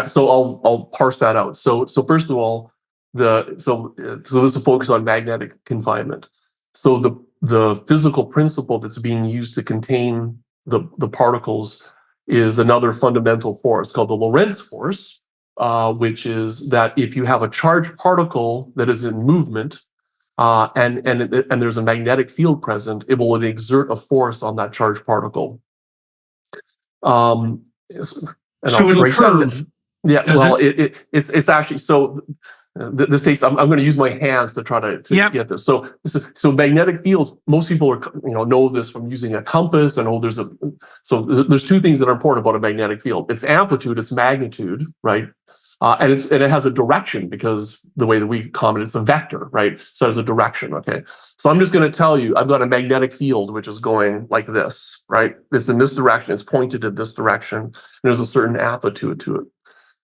So I'll parse that out. So first of all, so this will focus on magnetic confinement. So the physical principle that's being used to contain the particles is another fundamental force called the Lorentz force, which is that if you have a charged particle that is in movement, and there's a magnetic field present, it will exert a force on that charged particle. And So I'll it'll break that down. curve. Yeah, well, it's actually so. This takes. I'm going to use my hands to try to get this. So magnetic fields. Most people are know this from using a compass, and there's two things that are important about a magnetic field. Its amplitude, its magnitude, right? And it has a direction, because the way that we comment, it's a vector, right? So it has a direction. Okay. So I'm just going to tell you, I've got a magnetic field which is going like this, right? It's in this direction. It's pointed in this direction. And there's a certain amplitude to it.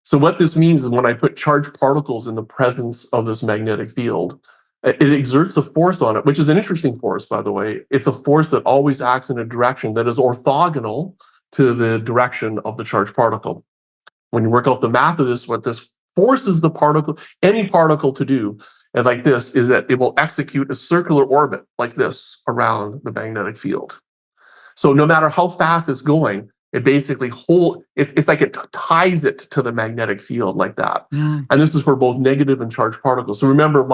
So what this means is when I put charged particles in the presence of this magnetic field, it exerts a force on it, which is an interesting force, by the way. It's a force that always acts in a direction that is orthogonal to the direction of the charged particle. When you work out the math of this, what this forces any particle to do, and like this, is that it will execute a circular orbit like this around the magnetic field. So no matter how fast it's going, it basically it's like it ties it to the magnetic field like that. And this is for both negative and charged particles. So remember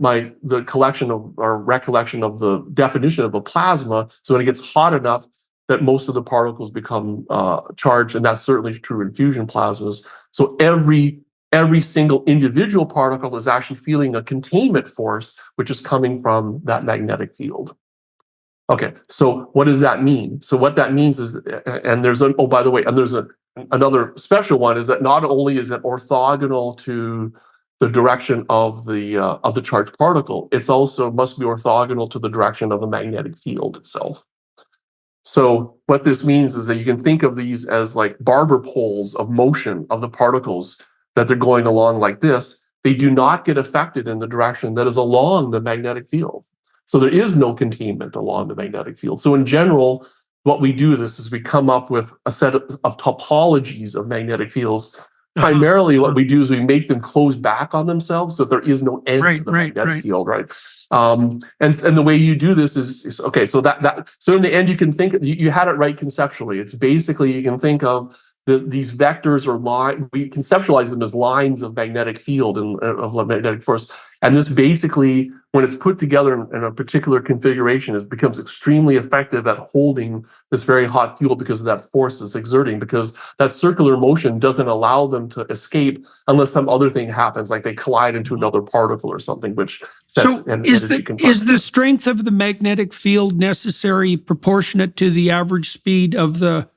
the collection of, or recollection of, the definition of a plasma. So when it gets hot enough that most of the particles become charged, and that's certainly true in fusion plasmas. So every single individual particle is actually feeling a containment force, which is coming from that magnetic field. Okay, so what does that mean? So what that means is, and there's another special one, is that not only is it orthogonal to the direction of the charged particle, it's also must be orthogonal to the direction of the magnetic field itself. So what this means is that you can think of these as like barber poles of motion of the particles, that they're going along like this. They do not get affected in the direction that is along the magnetic field. So there is no containment along the magnetic field. So in general, what we do is we come up with a set of topologies of magnetic fields. Primarily, what we do is we make them close back on themselves, so there is no end to the magnetic field, right? And the way you do this is okay. So so in the end, you can think you had it right conceptually. It's basically, you can think of these vectors or line. We conceptualize them as lines of magnetic field and of magnetic force. And this basically, when it's put together in a particular configuration, it becomes extremely effective at holding this very hot fuel, because of that force it's exerting, because that circular motion doesn't allow them to escape unless some other thing happens, like they collide into another particle or something, which sets energy confinement. Is the strength of the magnetic field necessary proportionate to the average speed of the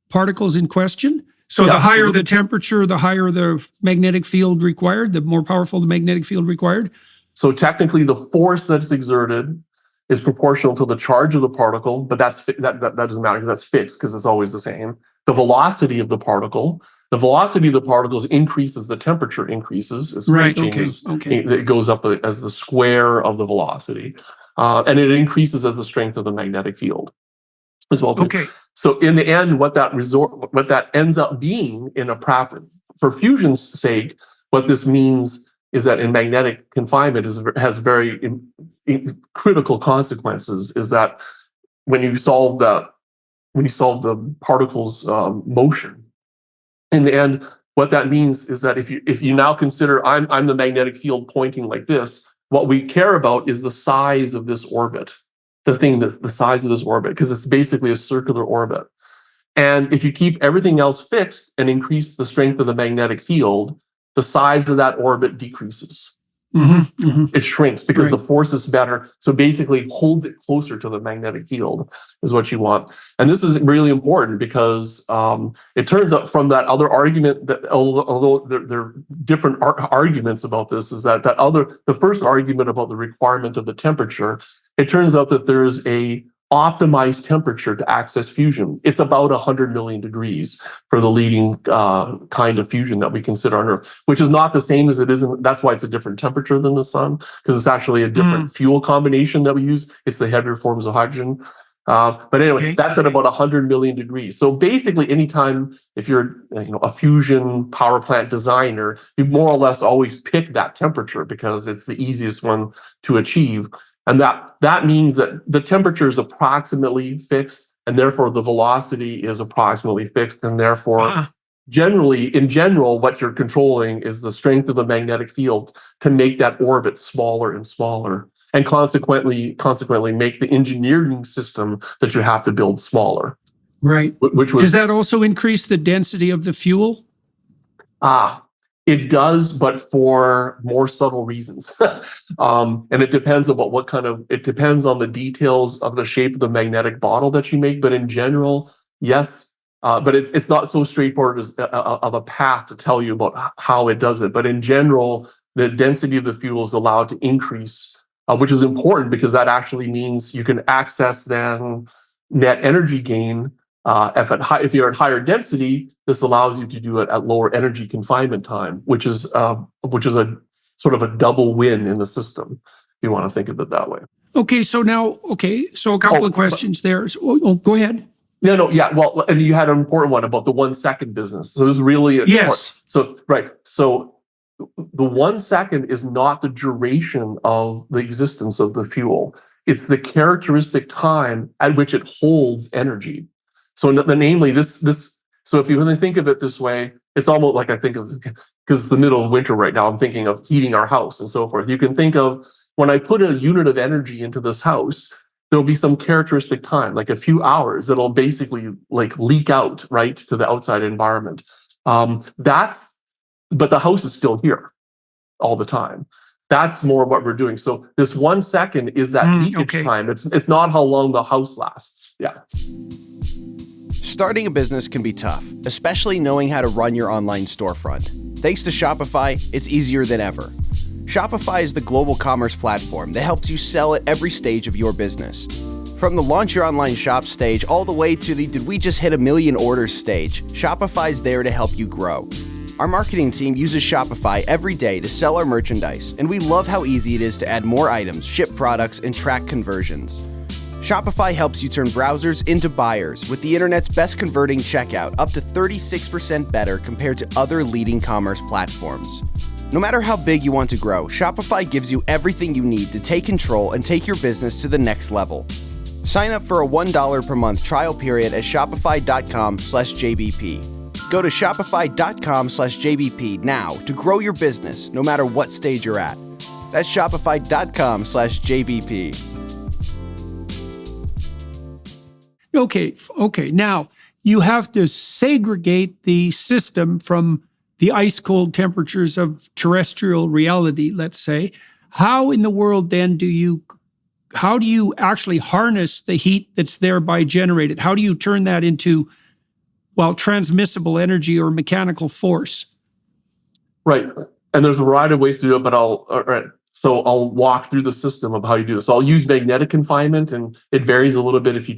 particles in question? So the higher the temperature, the higher the magnetic field required, the more powerful the magnetic field required? So technically, the force that's exerted is proportional to the charge of the particle, but that doesn't matter, because that's fixed, because it's always the same. The velocity of the particles increases as the temperature increases. Its rate changes. It goes up as the square of the velocity, and it increases as the strength of the magnetic field as well. Okay. So in the end, what that ends up being in a practice, for fusion's sake, what this means is that in magnetic confinement has very critical consequences. Is that when you solve the particle's motion. In the end, what that means is that if you now consider I'm the magnetic field pointing like this, what we care about is the size of this orbit, the size of this orbit, because it's basically a circular orbit. And if you keep everything else fixed and increase the strength of the magnetic field, the size of that orbit decreases. It shrinks because the force is better. So basically holds it closer to the magnetic field is what you want. And this is really important because it turns out from that other argument that although there are different arguments about this, is that the first argument about the requirement of the temperature, it turns out that there's a optimized temperature to access fusion. It's about 100 million degrees for the leading kind of fusion that we consider on Earth, which is not the same as it is. That's why it's a different temperature than the sun, because it's actually a different fuel combination that we use. It's the heavier forms of hydrogen. But anyway, that's at about 100 million degrees. So basically, anytime if you're a fusion power plant designer, you more or less always pick that temperature because it's the easiest one to achieve. And that means that the temperature is approximately fixed, and therefore the velocity is approximately fixed, and therefore in general, what you're controlling is the strength of the magnetic field to make that orbit smaller and smaller, and consequently make the engineering system that you have to build smaller. Right. Does that also increase the density of the fuel? It does, but for more subtle reasons. And it depends on it depends on the details of the shape of the magnetic bottle that you make. But in general, yes. But it's not so straightforward of a path to tell you about how it does it. But in general, the density of the fuel is allowed to increase, which is important because that actually means you can access then net energy gain. If you're at higher density, this allows you to do it at lower energy confinement time, which is a sort of a double win in the system, if you want to think of it that way. So a couple of questions there. Go ahead. No, yeah. Well, and you had an important one about the 1 second business. So this is really important. Yes. So the 1 second is not the duration of the existence of the fuel. It's the characteristic time at which it holds energy. So namely this. So if you really think of it this way, it's almost like I think of, because it's the middle of winter right now, I'm thinking of heating our house and so forth. You can think of when I put a unit of energy into this house, there'll be some characteristic time, like a few hours, that'll basically like leak out right to the outside environment. But the house is still here all the time. That's more what we're doing. So this 1 second is that leakage time. It's not how long the house lasts. Yeah. Starting a business can be tough, especially knowing how to run your online storefront. Thanks to Shopify, it's easier than ever. Shopify is the global commerce platform that helps you sell at every stage of your business. From the launch your online shop stage all the way to the did we just hit 1 million orders stage, Shopify's there to help you grow. Our marketing team uses Shopify every day to sell our merchandise, and we love how easy it is to add more items, ship products, and track conversions. Shopify helps you turn browsers into buyers with the internet's best converting checkout, up to 36% better compared to other leading commerce platforms. No matter how big you want to grow, Shopify gives you everything you need to take control and take your business to the next level. Sign up for a $1 per month trial period at shopify.com/JBP. Go to shopify.com/JBP now to grow your business no matter what stage you're at. That's shopify.com/JBP. Okay. Now, you have to segregate the system from the ice cold temperatures of terrestrial reality, let's say. How in the world then do you actually harness the heat that's thereby generated? How do you turn that into, transmissible energy or mechanical force? Right. And there's a variety of ways to do it, but I'll walk through the system of how you do this. So I'll use magnetic confinement, and it varies a little bit if you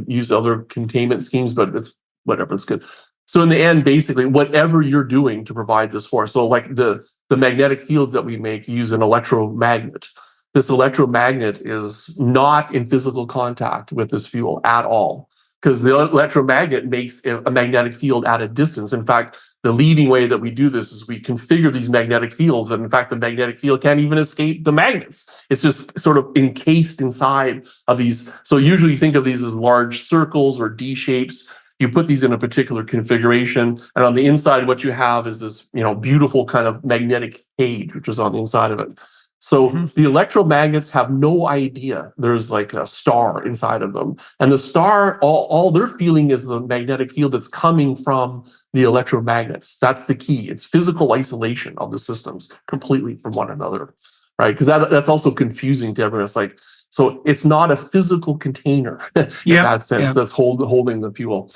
use other containment schemes, but it's whatever, it's good. So in the end, basically, whatever you're doing to provide this force. So like the magnetic fields that we make use an electromagnet. This electromagnet is not in physical contact with this fuel at all, because the electromagnet makes a magnetic field at a distance. In fact, the leading way that we do this is we configure these magnetic fields, and in fact, the magnetic field can't even escape the magnets. It's just sort of encased inside of these. So usually you think of these as large circles or D shapes. You put these in a particular configuration, and on the inside, what you have is this, beautiful kind of magnetic cage, which is on the inside of it. So the electromagnets have no idea there's like a star inside of them, and the star, all they're feeling is the magnetic field that's coming from the electromagnets. That's the key. It's physical isolation of the systems completely from one another, right? Because that's also confusing to everyone. It's like, so it's not a physical container in that sense that's holding the fuel.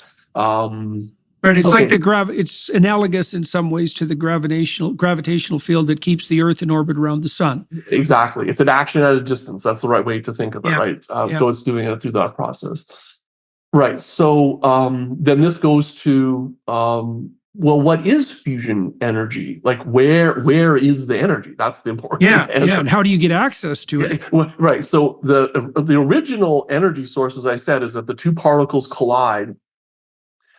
Right, it's like it's analogous in some ways to the gravitational field that keeps the Earth in orbit around the sun. Exactly. It's an action at a distance. That's the right way to think of it, right? So it's doing it through that process. Right. So then this goes to, well, what is fusion energy? Like where is the energy? That's the important answer. And how do you get access to it? Right. So the original energy source, as I said, is that the two particles collide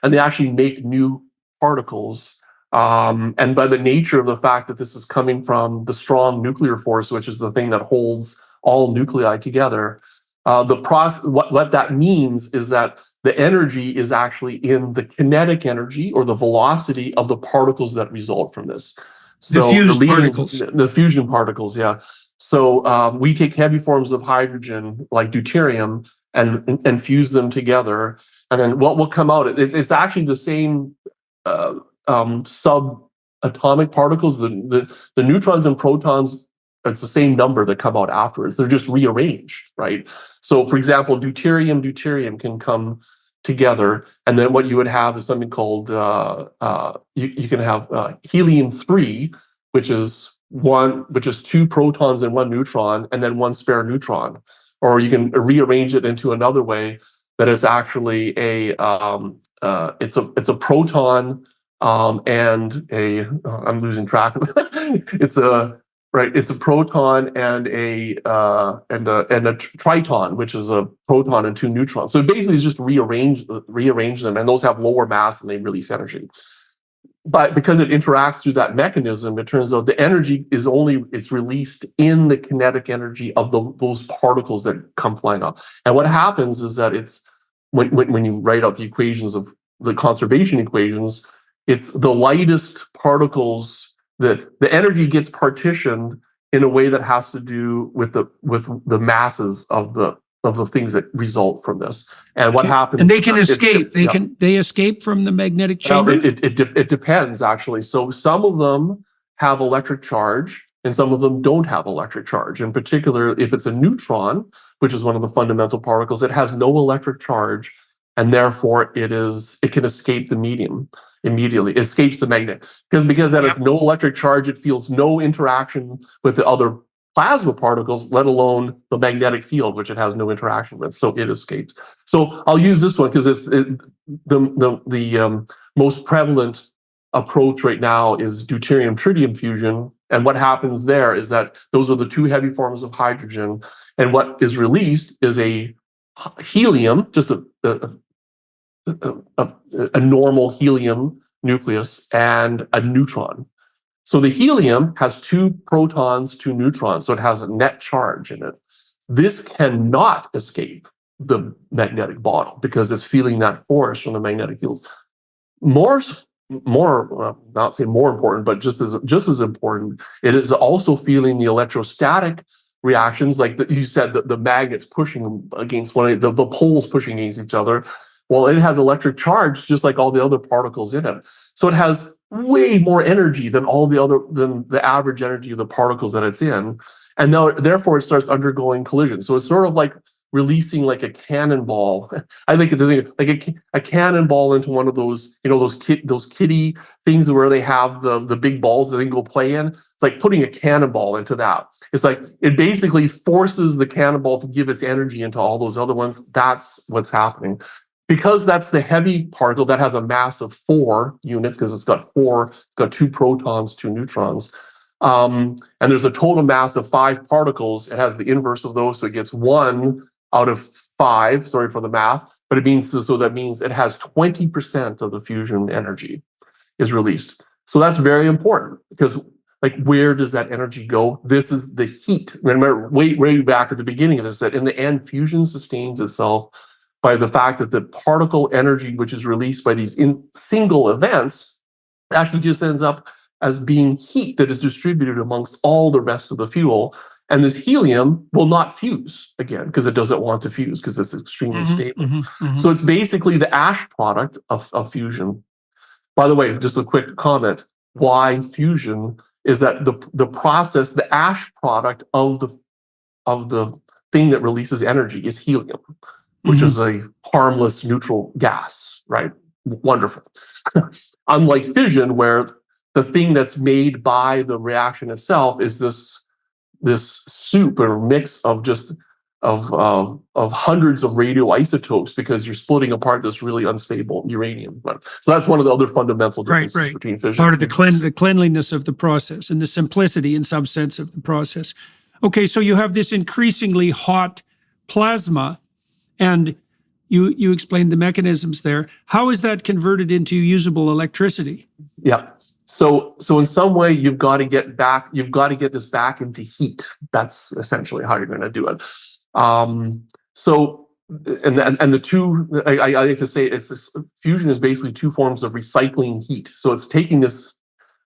and they actually make new particles. And by the nature of the fact that this is coming from the strong nuclear force, which is the thing that holds all nuclei together, the process, what that means is that the energy is actually in the kinetic energy or the velocity of the particles that result from this. So the fusion particles, yeah. So we take heavy forms of hydrogen, like deuterium, and fuse them together. And then what will come out? It's actually the same subatomic particles. The neutrons and protons, it's the same number that come out afterwards. They're just rearranged, right? So, for example, deuterium can come together, and then what you would have is something called you can have helium-3, which is two protons and one neutron, and then one spare neutron. Or you can rearrange it into another way that is actually it's a proton and a I'm losing track of it. It's a proton and a triton, which is a proton and two neutrons. So basically it's just rearrange them, and those have lower mass and they release energy. But because it interacts through that mechanism, it turns out the energy it's released in the kinetic energy of those particles that come flying up. And what happens is that it's when you write out the equations of the conservation equations, it's the lightest particles that the energy gets partitioned in a way that has to do with the masses of the things that result from this. And what happens? And they can escape. They escape from the magnetic chamber. It depends, actually. So some of them have electric charge, and some of them don't have electric charge. In particular, if it's a neutron, which is one of the fundamental particles, it has no electric charge, and therefore it can escape the medium immediately. It escapes the magnet because that has no electric charge. It feels no interaction with the other plasma particles, let alone the magnetic field, which it has no interaction with. So it escapes. So I'll use this one because it's the most prevalent approach right now is deuterium-tritium fusion. And what happens there is that those are the two heavy forms of hydrogen, and what is released is a helium, just a normal helium nucleus, and a neutron. So the helium has two protons, two neutrons, so it has a net charge in it. This cannot escape the magnetic bottle because it's feeling that force from the magnetic fields. Not say more important, but just as important, it is also feeling the electrostatic reactions, like you said, the magnets pushing against the poles pushing against each other. Well, it has electric charge just like all the other particles in it. So it has way more energy than the average energy of the particles that it's in. And now, therefore, it starts undergoing collision. So it's sort of like releasing like a cannonball. I think like a cannonball into one of those, those kiddie things where they have the big balls that they can go play in. It's like putting a cannonball into that. It's like it basically forces the cannonball to give its energy into all those other ones. That's what's happening. Because that's the heavy particle that has a mass of 4 units, because it's got 2 protons, 2 neutrons. And there's a total mass of 5 particles. It has the inverse of those, so it gets 1 out of 5. Sorry for the math, but that means it has 20% of the fusion energy. is released. So that's very important because like, where does that energy go? This is the heat. Remember, way back at the beginning of this, that in the end, fusion sustains itself by the fact that the particle energy, which is released by these single events, actually just ends up as being heat that is distributed amongst all the rest of the fuel. And this helium will not fuse again because it doesn't want to fuse because it's extremely stable. So it's basically the ash product of fusion. By the way, just a quick comment, why fusion is that the process, the ash product of the thing that releases energy is helium, which is a harmless neutral gas, right? Wonderful. Unlike fission, where the thing that's made by the reaction itself is this soup or mix of just of hundreds of radioisotopes because you're splitting apart this really unstable uranium. So that's one of the other fundamental differences between fission. Part of the cleanliness of the process and the simplicity in some sense of the process. Okay, so you have this increasingly hot plasma, and you explained the mechanisms there. How is that converted into usable electricity? Yeah. So in some way, you've got to get this back into heat. That's essentially how you're going to do it. So the two, I have to say, fusion is basically two forms of recycling heat. So it's taking this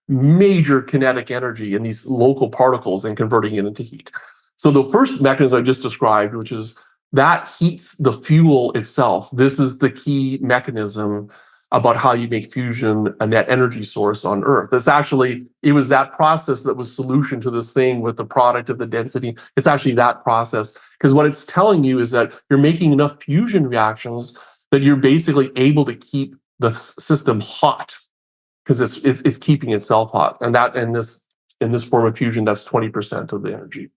major kinetic energy in these local particles and converting it into heat. So the first mechanism I just described, which is that heats the fuel itself. This is the key mechanism about how you make fusion a net energy source on Earth. It was that process that was solution to this thing with the product of the density. It's actually that process, because what it's telling you is that you're making enough fusion reactions that you're basically able to keep the system hot, because it's keeping itself hot. And that in this form of fusion, that's 20% of the energy.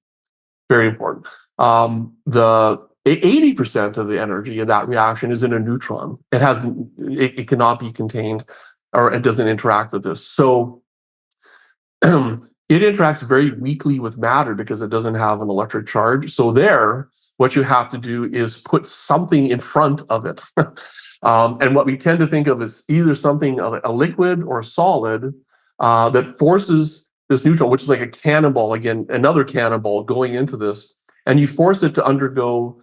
Very important. The 80% of the energy in that reaction is in a neutron. It cannot be contained, or it doesn't interact with this. So it interacts very weakly with matter because it doesn't have an electric charge. So what you have to do is put something in front of it. And what we tend to think of is either something, a liquid or a solid, that forces this neutron, which is like a cannonball, again, another cannonball going into this, and you force it to undergo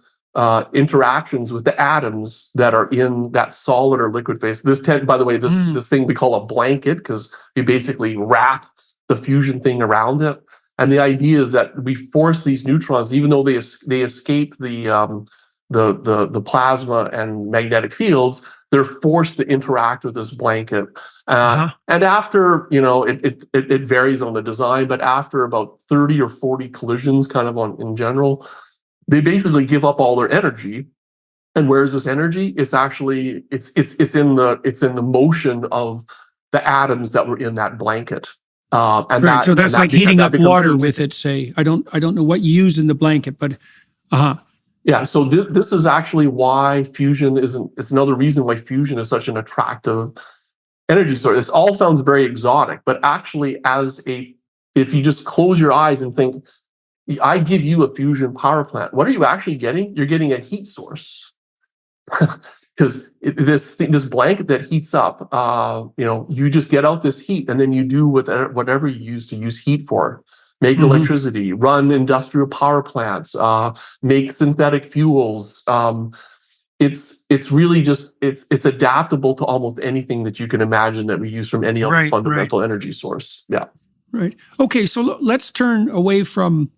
interactions with the atoms that are in that solid or liquid phase. This thing we call a blanket, because you basically wrap the fusion thing around it. And the idea is that we force these neutrons, even though they escape the plasma and magnetic fields, they're forced to interact with this blanket. And after, it varies on the design, but after about 30 or 40 collisions, kind of in general, they basically give up all their energy. And where is this energy? It's actually it's in the motion of the atoms that were in that blanket. So that's like heating up water with it. Say, I don't know what you use in the blanket, but yeah. So this is actually why fusion it's another reason why fusion is such an attractive energy source. This all sounds very exotic, but actually, if you just close your eyes and think, I give you a fusion power plant, what are you actually getting? You're getting a heat source. Because this blanket that heats up, you just get out this heat, and then you do whatever you use heat for. Make electricity, run industrial power plants, make synthetic fuels. It's really just it's adaptable to almost anything that you can imagine that we use from any other fundamental energy source. Yeah. Right. Okay. So let's turn away from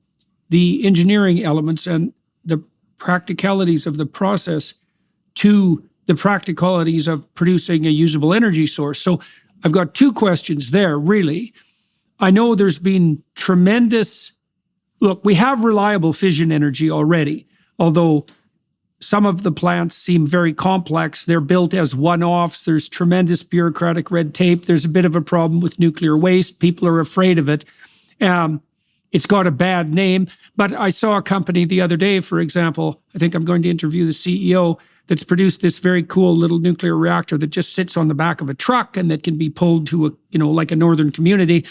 the engineering elements and the practicalities of the process to the practicalities of producing a usable energy source. So I've got two questions there, really. I know there's been we have reliable fission energy already, although some of the plants seem very complex. They're built as one-offs. There's tremendous bureaucratic red tape. There's a bit of a problem with nuclear waste. People are afraid of it. It's got a bad name. But I saw a company the other day, for example, I think I'm going to interview the CEO, that's produced this very cool little nuclear reactor that just sits on the back of a truck and that can be pulled to like a northern community.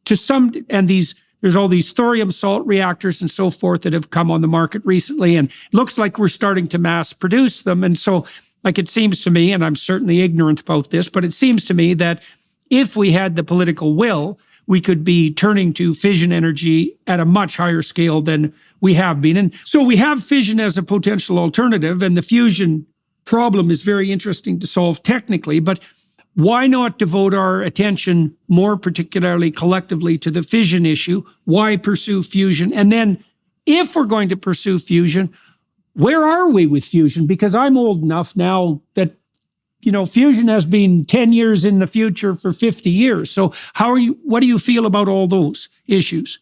There's all these thorium salt reactors and so forth that have come on the market recently, and it looks like we're starting to mass produce them. And so, it seems to me, and I'm certainly ignorant about this, but it seems to me that if we had the political will, we could be turning to fission energy at a much higher scale than we have been. And so we have fission as a potential alternative, and the fusion problem is very interesting to solve technically, but why not devote our attention more particularly collectively to the fission issue? Why pursue fusion? And then if we're going to pursue fusion, where are we with fusion? Because I'm old enough now that fusion has been 10 years in the future for 50 years. So what do you feel about all those issues?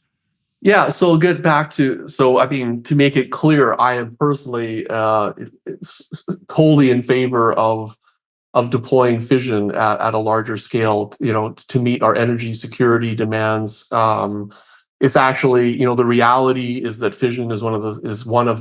Yeah, so I'll get back to, to make it clear, I am personally totally in favor of deploying fission at a larger scale, to meet our energy security demands. It's actually, the reality is that fission is one of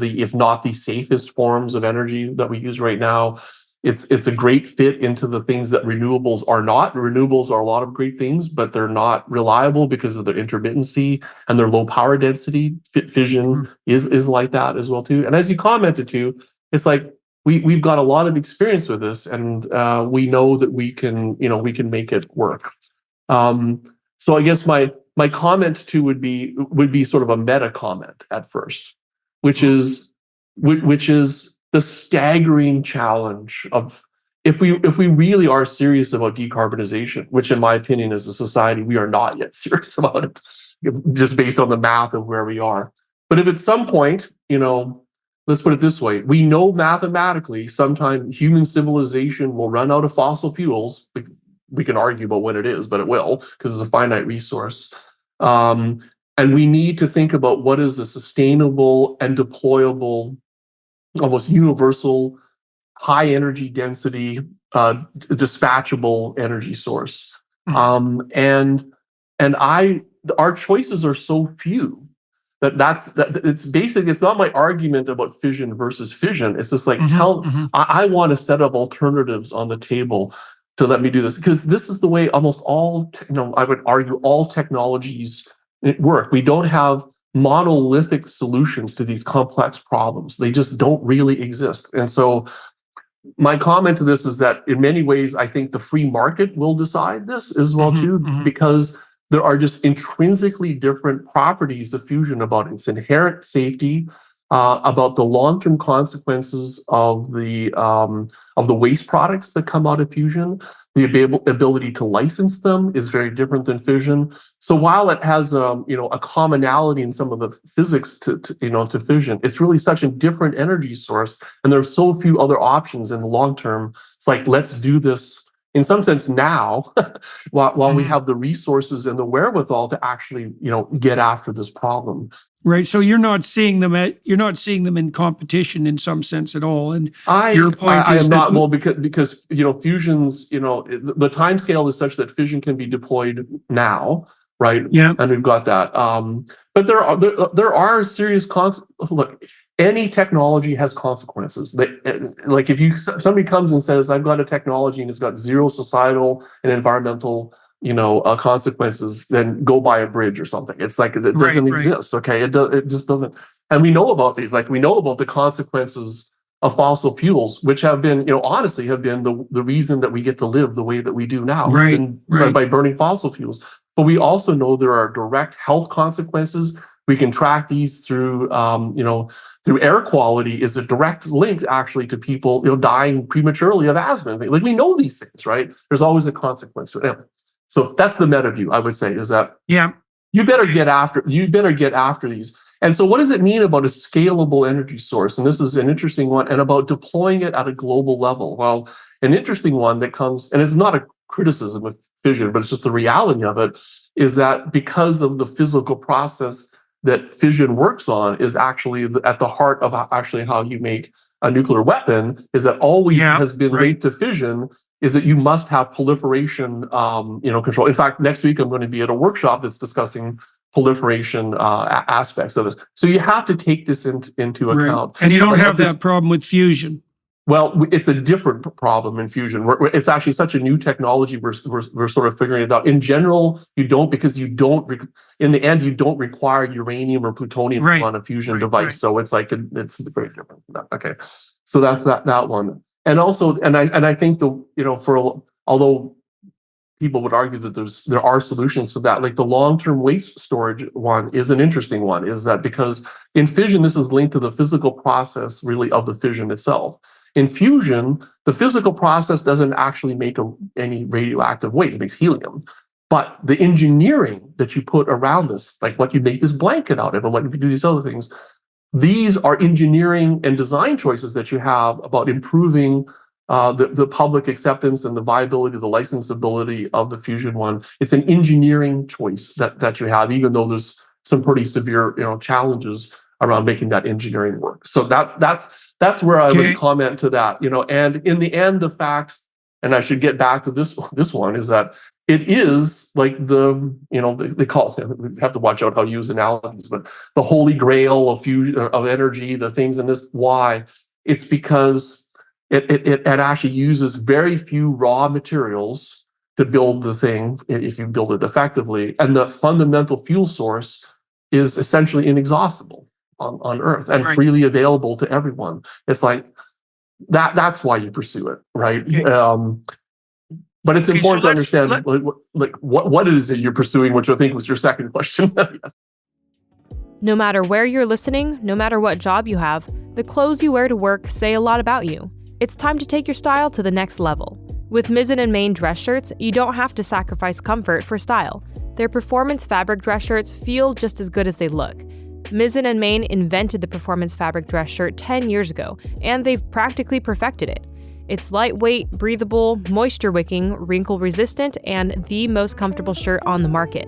the, if not the safest forms of energy that we use right now. It's a great fit into the things that renewables are not. Renewables are a lot of great things, but they're not reliable because of their intermittency and their low power density. Fission is like that as well too. And as you commented too, it's like we've got a lot of experience with this, and we know that we can make it work. So I guess my comment too would be sort of a meta comment at first, which is the staggering challenge of, if we really are serious about decarbonization, which in my opinion as a society we are not yet serious about it, just based on the math of where we are. But if at some point, let's put it this way, we know mathematically sometime human civilization will run out of fossil fuels. We can argue about what it is, but it will, because it's a finite resource. And we need to think about what is a sustainable and deployable, almost universal, high energy density, dispatchable energy source. And our choices are so few that it's basically, it's not my argument about fission versus fission. It's just like, I want a set of alternatives on the table to let me do this, because this is the way almost all, I would argue all technologies work. We don't have monolithic solutions to these complex problems. They just don't really exist. And so my comment to this is that in many ways, I think the free market will decide this as well too, because there are just intrinsically different properties of fusion about its inherent safety, about the long-term consequences of the waste products that come out of fusion. The ability to license them is very different than fission. So while it has a commonality in some of the physics to fission, it's really such a different energy source, and there's so few other options in the long term. It's like, let's do this in some sense now, while we have the resources and the wherewithal to actually get after this problem. Right. So you're not seeing them in competition in some sense at all. And your point I is am that not, because fusions, the time scale is such that fission can be deployed now, right? Yeah. And we've got that. But there are serious look, any technology has consequences. Like if somebody comes and says, I've got a technology and it's got zero societal and environmental consequences, then go buy a bridge or something. It's like, it doesn't exist. Okay. It just doesn't. And we know about these, like we know about the consequences of fossil fuels, which have been, honestly have been the reason that we get to live the way that we do now, by burning fossil fuels. But we also know there are direct health consequences. We can track these through, through air quality is a direct link actually to people, dying prematurely of asthma. Like we know these things, right? There's always a consequence to it. Anyway, so that's the meta view, I would say, is that you better get after these. And so what does it mean about a scalable energy source? And this is an interesting one, and about deploying it at a global level. Well, an interesting one that comes, and it's not a criticism of fission, but it's just the reality of it, is that because of the physical process that fission works on is actually at the heart of how you make a nuclear weapon, is that always has been linked to fission, is that you must have proliferation control. In fact, next week I'm going to be at a workshop that's discussing proliferation aspects of this. So you have to take this into account. And you don't have that problem with fusion. Well, it's a different problem in fusion. It's actually such a new technology. We're sort of figuring it out. In general, you don't, because in the end, you don't require uranium or plutonium on a fusion device. So it's like it's very different. Okay, so that's that one. And also, and I think although people would argue that there are solutions to that. Like the long-term waste storage one is an interesting one, is that because in fission, this is linked to the physical process really of the fission itself. In fusion, the physical process doesn't actually make any radioactive waste, it makes helium. But the engineering that you put around this, like what you make this blanket out of and what you do these other things, these are engineering and design choices that you have about improving the public acceptance and the viability, the licensability of the fusion one. It's an engineering choice that you have, even though there's some pretty severe challenges around making that engineering work. So that's where I would comment to that. And in the end, the fact, and I should get back to this one, is that it is like they call it, we have to watch out how you use analogies, but the holy grail of fusion, of energy, the things in this. Why? It's because it actually uses very few raw materials to build the thing, if you build it effectively. And the fundamental fuel source is essentially inexhaustible on Earth and freely available to everyone. It's like that's why you pursue it, right? Okay. But it's important to understand what it is that you're pursuing, which I think was your second question. Yes. No matter where you're listening, no matter what job you have, the clothes you wear to work say a lot about you. It's time to take your style to the next level. With Mizzen & Main dress shirts, you don't have to sacrifice comfort for style. Their performance fabric dress shirts feel just as good as they look. Mizzen & Main invented the performance fabric dress shirt 10 years ago, and they've practically perfected it. It's lightweight, breathable, moisture-wicking, wrinkle-resistant, and the most comfortable shirt on the market.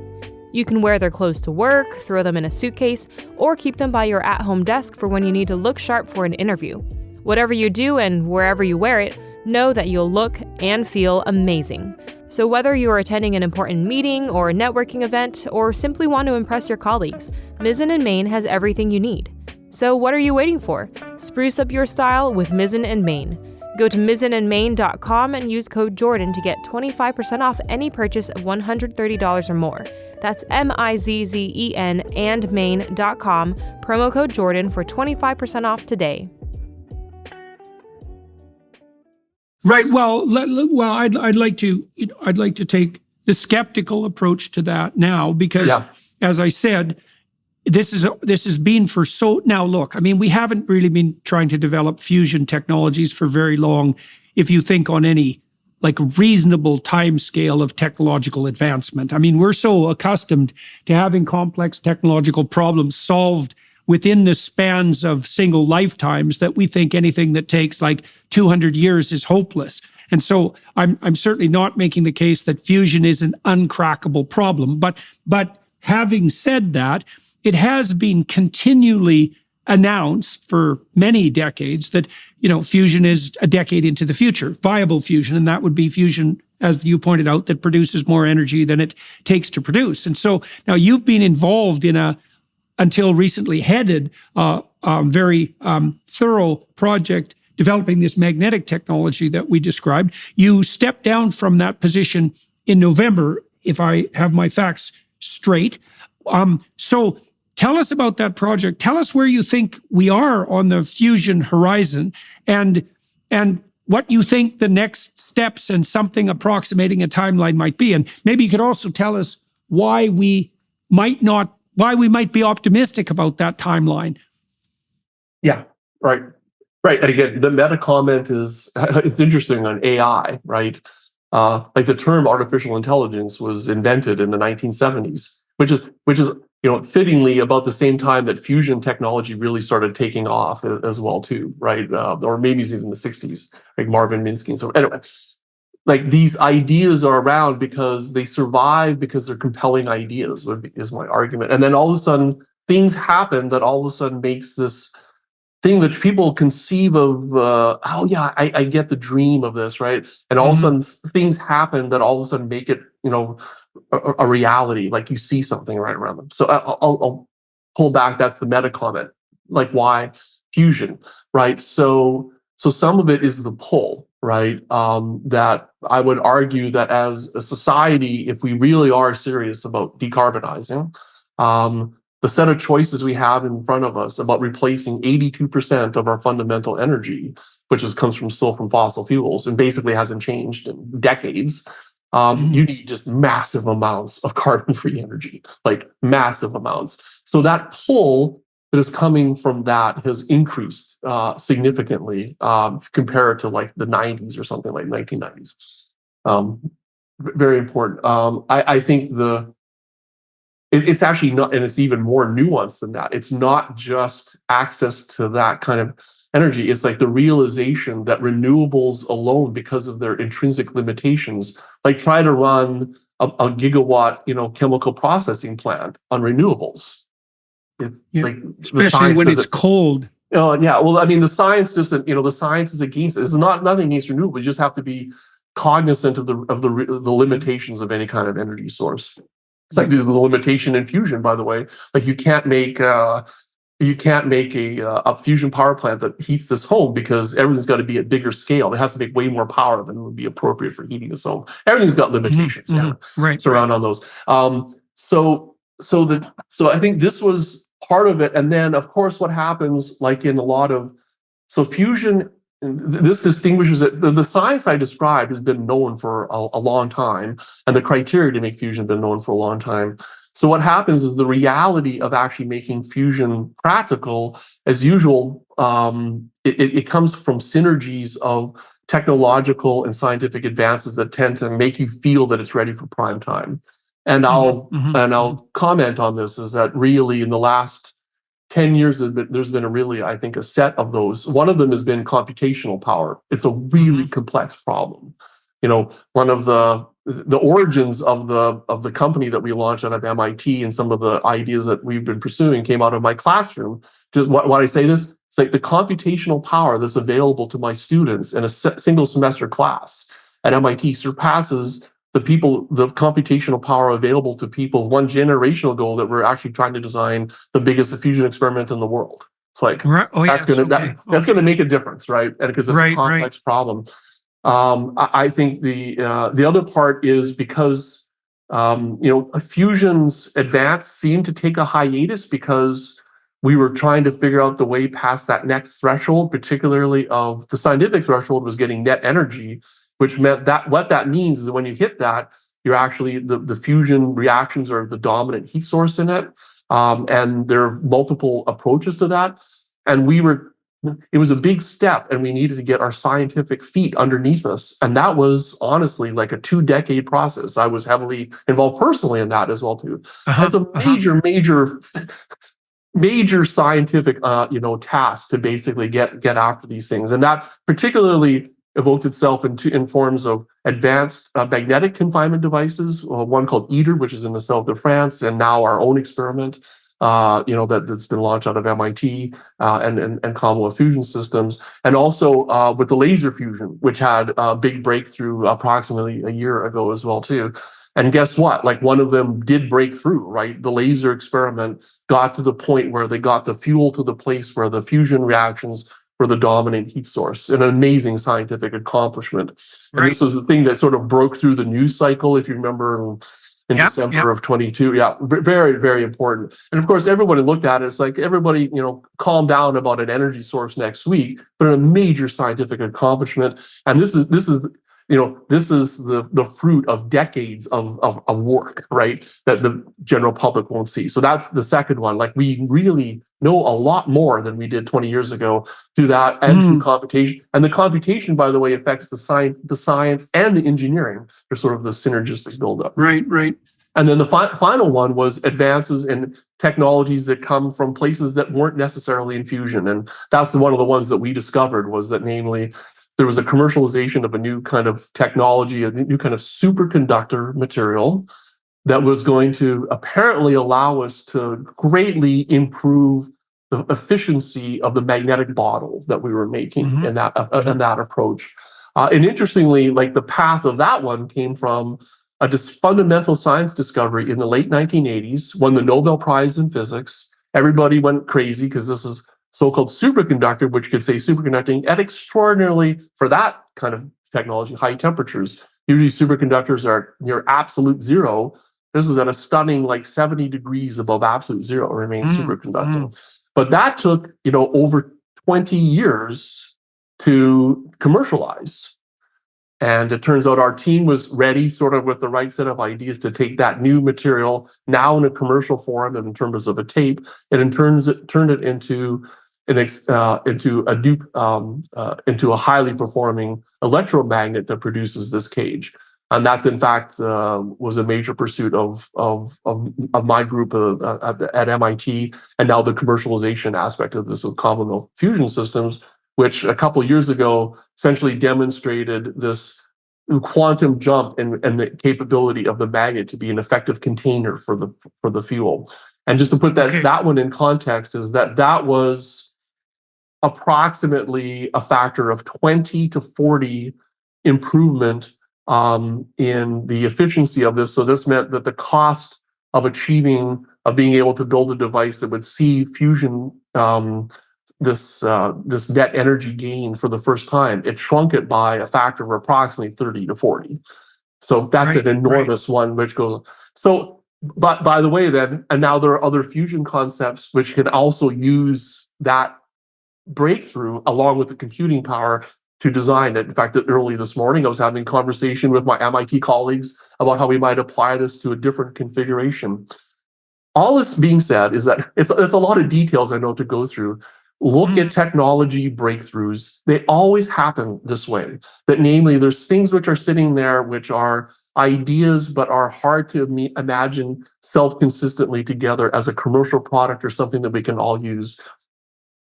You can wear their clothes to work, throw them in a suitcase, or keep them by your at-home desk for when you need to look sharp for an interview. Whatever you do and wherever you wear it, know that you'll look and feel amazing. So whether you're attending an important meeting or a networking event, or simply want to impress your colleagues, Mizzen & Main has everything you need. So what are you waiting for? Spruce up your style with Mizzen & Main. Go to mizzenandmain.com and use code Jordan to get 25% off any purchase of $130 or more. That's MIZZEN and main.com, promo code Jordan for 25% off today. Right. Well, I'd like to take the skeptical approach to that now, because, as I said, this has been for so. Now, look, I mean, we haven't really been trying to develop fusion technologies for very long. If you think on any like reasonable time scale of technological advancement, I mean, we're so accustomed to having complex technological problems solved within the spans of single lifetimes that we think anything that takes like 200 years is hopeless. And so I'm certainly not making the case that fusion is an uncrackable problem. But having said that, it has been continually announced for many decades that, fusion is a decade into the future, viable fusion, and that would be fusion, as you pointed out, that produces more energy than it takes to produce. And so now you've been involved in until recently headed very thorough project developing this magnetic technology that we described. You stepped down from that position in November, if I have my facts straight. So tell us about that project. Tell us where you think we are on the fusion horizon, and what you think the next steps and something approximating a timeline might be. And maybe you could also tell us why we might be optimistic about that timeline. Yeah, right. And again, the meta comment is, it's interesting on AI, right? Like the term artificial intelligence was invented in the 1970s, which is fittingly about the same time that fusion technology really started taking off as well too, right? Or maybe it's even the 60s, like Marvin Minsky. And so anyway, like these ideas are around because they survive because they're compelling ideas, is my argument. And then all of a sudden things happen that all of a sudden makes this thing that people conceive of, I get the dream of this, right? And all of a sudden things happen that all of a sudden make it, a reality, like you see something right around them. So I'll pull back. That's the meta comment. Like why fusion, right? So some of it is the pull, right? That I would argue that as a society, if we really are serious about decarbonizing, the set of choices we have in front of us about replacing 82% of our fundamental energy, which comes from fossil fuels and basically hasn't changed in decades, you need just massive amounts of carbon-free energy, like massive amounts. So that pull that is coming from that has increased significantly compared to like the 90s or something like 1990s. Very important. I think it's actually not, and it's even more nuanced than that. It's not just access to that kind of energy. It's like the realization that renewables alone, because of their intrinsic limitations, like try to run a gigawatt, chemical processing plant on renewables. It's like especially when it's cold. Oh yeah. Well, I mean, the science doesn't. The science is against it. It's nothing against renewables. You just have to be cognizant of the limitations of any kind of energy source. It's like the limitation in fusion, by the way. Like you can't make a fusion power plant that heats this home because everything's got to be at bigger scale. It has to make way more power than would be appropriate for heating this home. Everything's got limitations. Right. Surround on those. So I think this was part of it. And then, of course, what happens, like in a lot of fusion. This distinguishes it. The science I described has been known for a long time, and the criteria to make fusion have been known for a long time. So what happens is the reality of actually making fusion practical, as usual, it comes from synergies of technological and scientific advances that tend to make you feel that it's ready for prime time. And I'll comment on this, is that really in the last 10 years, there's been a set of those. One of them has been computational power. It's a really complex problem. One of the origins of the company that we launched out of MIT, and some of the ideas that we've been pursuing came out of my classroom. Why I say this? It's like the computational power that's available to my students in a single semester class at MIT surpasses the computational power available to people one generation ago that were actually trying to design the biggest fusion experiment in the world. It's like, that's going to make a difference, right? And because it's a complex problem. I think the other part is because fusion's advance seemed to take a hiatus because we were trying to figure out the way past that next threshold, particularly of the scientific threshold was getting net energy, which meant that what that means is that when you hit that, you're actually the fusion reactions are the dominant heat source in it, and there are multiple approaches to that, and it was a big step, and we needed to get our scientific feet underneath us, and that was honestly like a 2-decade process. I was heavily involved personally in that as well too. It's a major scientific task to basically get after these things, and that particularly evoked itself in forms of advanced magnetic confinement devices, one called ITER, which is in the south of France, and now our own experiment, that's been launched out of MIT and Commonwealth Fusion Systems, and also with the laser fusion, which had a big breakthrough approximately a year ago as well too. And guess what? Like one of them did break through, right? The laser experiment got to the point where they got the fuel to the place where the fusion reactions were the dominant heat source. An amazing scientific accomplishment. And this was the thing that sort of broke through the news cycle, if you remember, in December of 22. Yeah, very, very important. And of course, everybody looked at it. It's like everybody, calm down about an energy source next week, but a major scientific accomplishment. And this is the fruit of decades of work, right? That the general public won't see. So that's the second one. Like we really know a lot more than we did 20 years ago through that and through computation. And the computation, by the way, affects the science and the engineering. They're sort of the synergistic buildup. Right. And then the final one was advances in technologies that come from places that weren't necessarily in fusion. And that's one of the ones that we discovered, was that namely, there was a commercialization of a new kind of technology, a new kind of superconductor material that was going to apparently allow us to greatly improve the efficiency of the magnetic bottle that we were making in that approach. And interestingly, like the path of that one came from a fundamental science discovery in the late 1980s, won the Nobel Prize in Physics. Everybody went crazy because this is so-called superconductor, which could say superconducting at extraordinarily, for that kind of technology, high temperatures. Usually superconductors are near absolute zero. This is at a stunning like 70 degrees above absolute zero, remains superconducting. But that took, over 20 years to commercialize. And it turns out our team was ready, sort of with the right set of ideas, to take that new material now in a commercial form and in terms of a tape, and in turns it turned it into into a highly performing electromagnet that produces this cage. And that's in fact was a major pursuit of my group at MIT, and now the commercialization aspect of this with Commonwealth Fusion Systems, which a couple of years ago essentially demonstrated this quantum jump in the capability of the magnet to be an effective container for the fuel. And just to put that one in context, is that was approximately a factor of 20 to 40 improvement in the efficiency of this. So this meant that the cost of being able to build a device that would see fusion, this net energy gain for the first time, it shrunk it by a factor of approximately 30 to 40. So that's an enormous one, which goes. So, but by the way, then, and now there are other fusion concepts which can also use that breakthrough along with the computing power to design it. In fact, early this morning, I was having a conversation with my MIT colleagues about how we might apply this to a different configuration. All this being said is that it's a lot of details I know to go through. Look at technology breakthroughs. They always happen this way. That namely, there's things which are sitting there which are ideas but are hard to imagine self-consistently together as a commercial product or something that we can all use.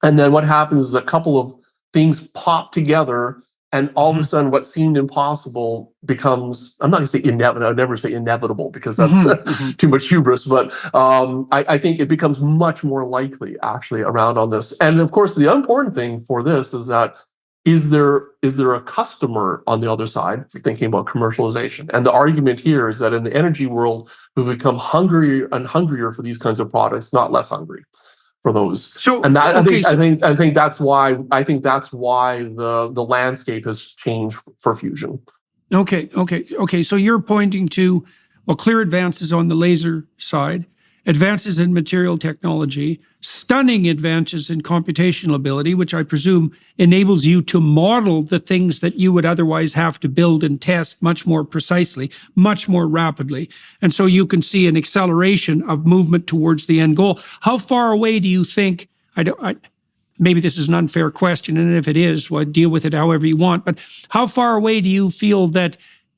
And then what happens is a couple of things pop together, and all of a sudden what seemed impossible becomes, I'm not going to say inevitable, I would never say inevitable because that's too much hubris, but I think it becomes much more likely actually around on this. And of course, the important thing for this is that is there a customer on the other side if you're thinking about commercialization? And the argument here is that in the energy world, we become hungrier and hungrier for these kinds of products, not less hungry for those. So, and that, I think that's why the landscape has changed for fusion. Okay. So you're pointing to clear advances on the laser side, advances in material technology, stunning advances in computational ability, which I presume enables you to model the things that you would otherwise have to build and test much more precisely, much more rapidly. And so you can see an acceleration of movement towards the end goal. How far away do you think, maybe this is an unfair question, and if it is, well, deal with it however you want, but how far away do you feel that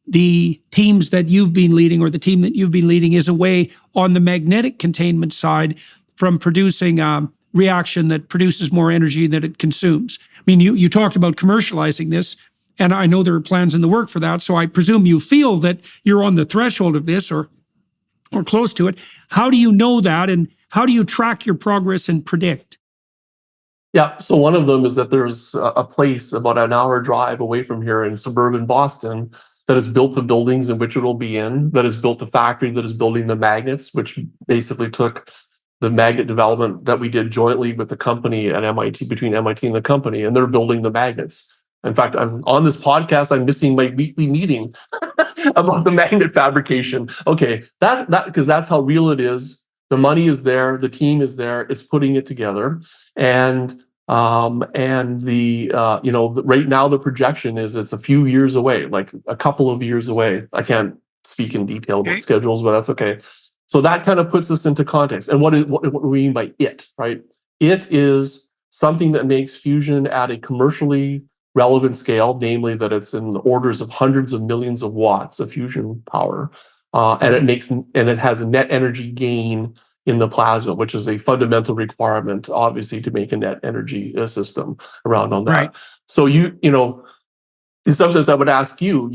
the teams that you've been leading, or the team that you've been leading, is away on the magnetic containment side from producing a reaction that produces more energy than it consumes? I mean, you talked about commercializing this, and I know there are plans in the work for that, so I presume you feel that you're on the threshold of this or close to it. How do you know that, and how do you track your progress and predict? Yeah, so one of them is that there's a place about an hour drive away from here in suburban Boston that has built the buildings in which it will be in, that has built the factory that is building the magnets, which basically took the magnet development that we did jointly with the company at MIT, between MIT and the company, and they're building the magnets. In fact, I'm on this podcast, I'm missing my weekly meeting about the magnet fabrication. Okay, that because that's how real it is. The money is there, the team is there, it's putting it together. And right now the projection is it's a few years away, like a couple of years away. I can't speak in detail about schedules, but that's okay. So that kind of puts this into context. And what do we mean by it, right? It is something that makes fusion at a commercially relevant scale, namely that it's in the orders of hundreds of millions of watts of fusion power, and it has a net energy gain in the plasma, which is a fundamental requirement, obviously, to make a net energy system around on that. Right. So in some sense, I would ask you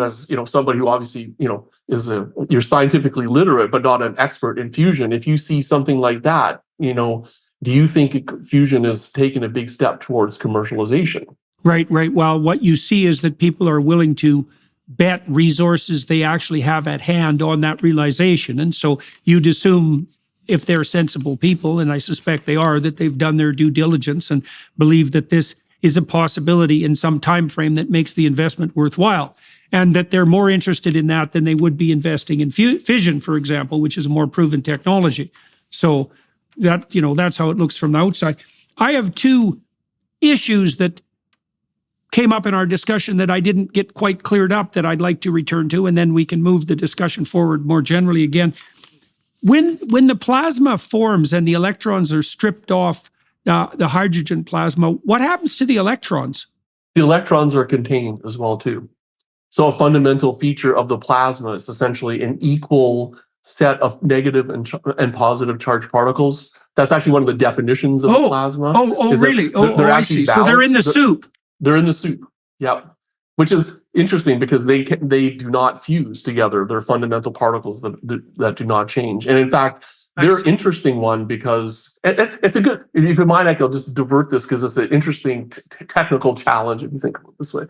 as somebody who obviously you're scientifically literate but not an expert in fusion. If you see something like that, do you think fusion is taking a big step towards commercialization? Right. Well, what you see is that people are willing to bet resources they actually have at hand on that realization, and so you'd assume, if they're sensible people, and I suspect they are, that they've done their due diligence and believe that this is a possibility in some time frame that makes the investment worthwhile, and that they're more interested in that than they would be investing in fission, for example, which is a more proven technology. So that's how it looks from the outside. I have two issues that came up in our discussion that I didn't get quite cleared up that I'd like to return to, and then we can move the discussion forward more generally again. When the plasma forms and the electrons are stripped off the hydrogen plasma, what happens to the electrons? The electrons are contained as well too. So a fundamental feature of the plasma is essentially an equal set of negative and positive charged particles. That's actually one of the definitions of the plasma. Really? I see. Balanced. So they're in the soup. They're in the soup. Yeah. Which is interesting because they do not fuse together. They're fundamental particles that do not change. And in fact, they're an interesting one because it's a good, if you mind, I'll just divert this because it's an interesting technical challenge if you think of it this way,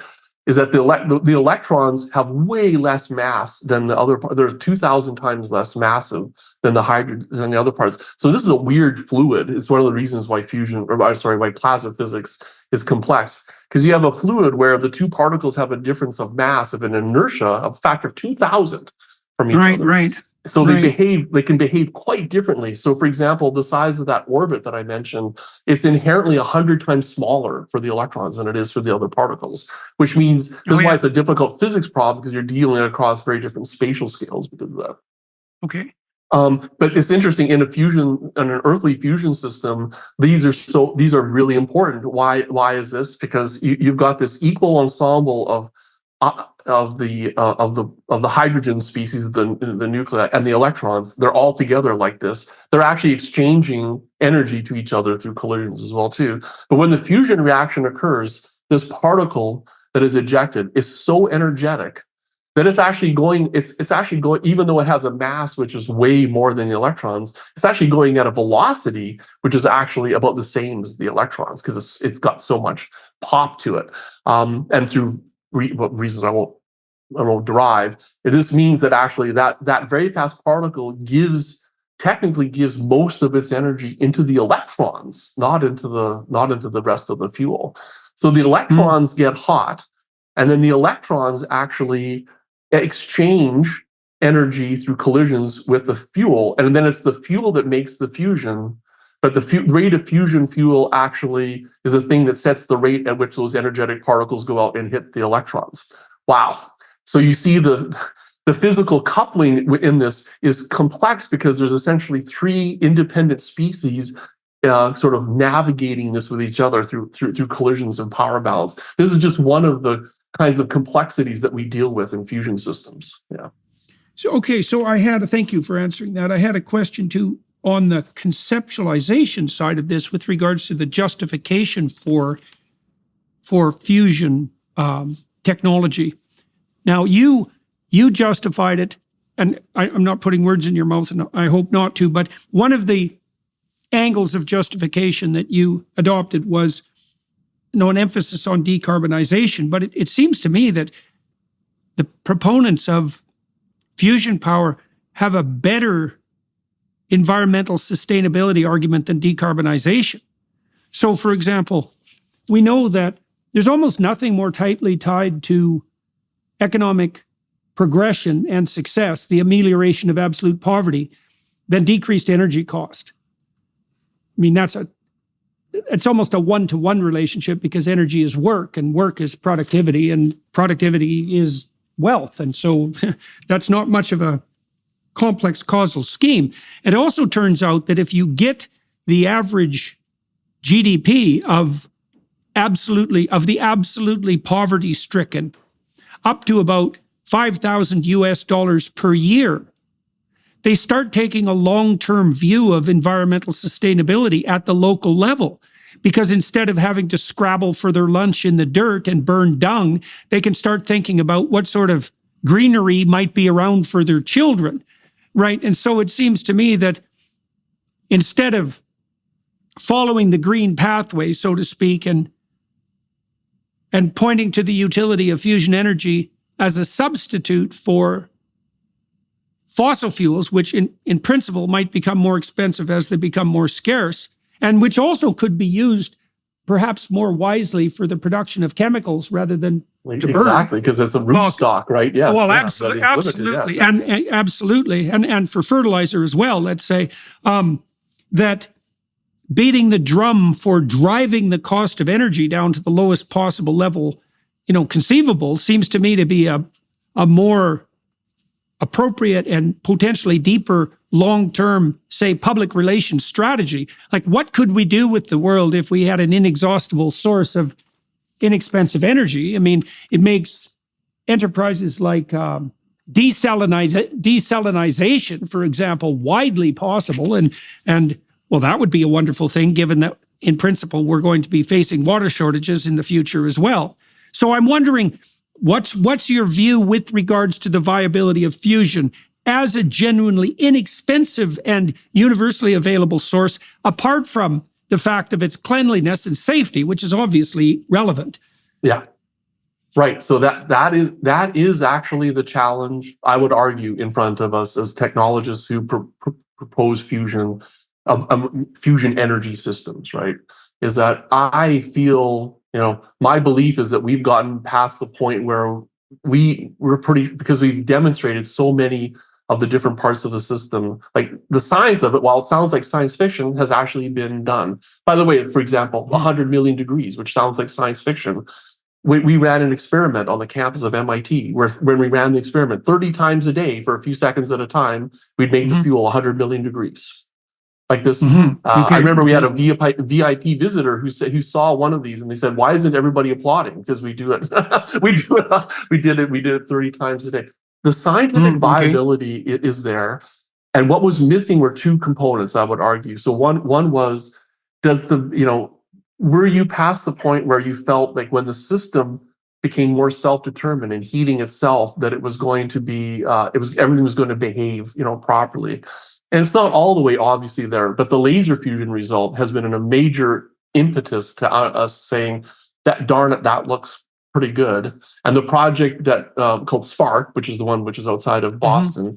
is that the electrons have way less mass than the other part. They're 2,000 times less massive than the other parts. So this is a weird fluid. It's one of the reasons why why plasma physics is complex. Because you have a fluid where the two particles have a difference of mass of an inertia of a factor of 2,000 from each other. Right. So they can behave quite differently. So for example, the size of that orbit that I mentioned, it's inherently 100 times smaller for the electrons than it is for the other particles, which means this is why it's a difficult physics problem because you're dealing across very different spatial scales because of that. Okay. But it's interesting in an earthly fusion system, these are really important. Why is this? Because you've got this equal ensemble of the hydrogen species, the nuclei and the electrons. They're all together like this. They're actually exchanging energy to each other through collisions as well too. But when the fusion reaction occurs, this particle that is ejected is so energetic that it's actually going, even though it has a mass which is way more than the electrons, it's actually going at a velocity which is actually about the same as the electrons because it's got so much pop to it. And through reasons I won't derive, this means that actually that very fast particle technically gives most of its energy into the electrons, not into the rest of the fuel. So the electrons get hot, and then the electrons actually exchange energy through collisions with the fuel, and then it's the fuel that makes the fusion. But the rate of fusion fuel actually is a thing that sets the rate at which those energetic particles go out and hit the electrons. Wow! So you see the physical coupling in this is complex because there's essentially three independent species sort of navigating this with each other through collisions and power balance. This is just one of the kinds of complexities that we deal with in fusion systems. Yeah. So thank you for answering that. I had a question too on the conceptualization side of this with regards to the justification for fusion technology. Now you justified it, and I'm not putting words in your mouth, and I hope not to, but one of the angles of justification that you adopted was an emphasis on decarbonization. But it seems to me that the proponents of fusion power have a better environmental sustainability argument than decarbonization. So, for example, we know that there's almost nothing more tightly tied to economic progression and success, the amelioration of absolute poverty, than decreased energy cost. I mean, it's almost a one-to-one relationship because energy is work and work is productivity and productivity is wealth. And so that's not much of a complex causal scheme. It also turns out that if you get the average GDP of the absolutely poverty-stricken up to about $5,000 per year, they start taking a long-term view of environmental sustainability at the local level. Because instead of having to scrabble for their lunch in the dirt and burn dung, they can start thinking about what sort of greenery might be around for their children, right? And so it seems to me that instead of following the green pathway, so to speak, and pointing to the utility of fusion energy as a substitute for fossil fuels, which in principle might become more expensive as they become more scarce, and which also could be used perhaps more wisely for the production of chemicals rather than to burn. Exactly, because it's a rootstock, right? Yes. Well, yeah, absolutely, limited, yes. absolutely, and for fertilizer as well. Let's say that beating the drum for driving the cost of energy down to the lowest possible level conceivable seems to me to be a more appropriate and potentially deeper long-term, say, public relations strategy. Like, what could we do with the world if we had an inexhaustible source of inexpensive energy? I mean, it makes enterprises like desalinization, for example, widely possible. And well, that would be a wonderful thing, given that in principle, we're going to be facing water shortages in the future as well. So I'm wondering, what's your view with regards to the viability of fusion as a genuinely inexpensive and universally available source, apart from the fact of its cleanliness and safety, which is obviously relevant? Yeah. Right. So that is actually the challenge, I would argue, in front of us as technologists who propose fusion energy systems, right? Is that I feel, my belief is that we've gotten past the point where we're because we've demonstrated so many of the different parts of the system, like the science of it, while it sounds like science fiction, has actually been done. By the way, for example, 100 million degrees, which sounds like science fiction. We ran an experiment on the campus of MIT where when we ran the experiment 30 times a day for a few seconds at a time, we'd make the fuel 100 million degrees. Like this. I remember we had a VIP visitor who saw one of these, and they said, "Why isn't everybody applauding?" Because we do it. We did it 30 times a day. The scientific viability is there. And what was missing were two components, I would argue. So one was, were you past the point where you felt like when the system became more self-determined and heating itself, that it was going to be, everything was going to behave, properly? And it's not all the way obviously there, but the laser fusion result has been a major impetus to us saying that, darn it, that looks pretty good. And the project that called SPARC, which is the one which is outside of Boston,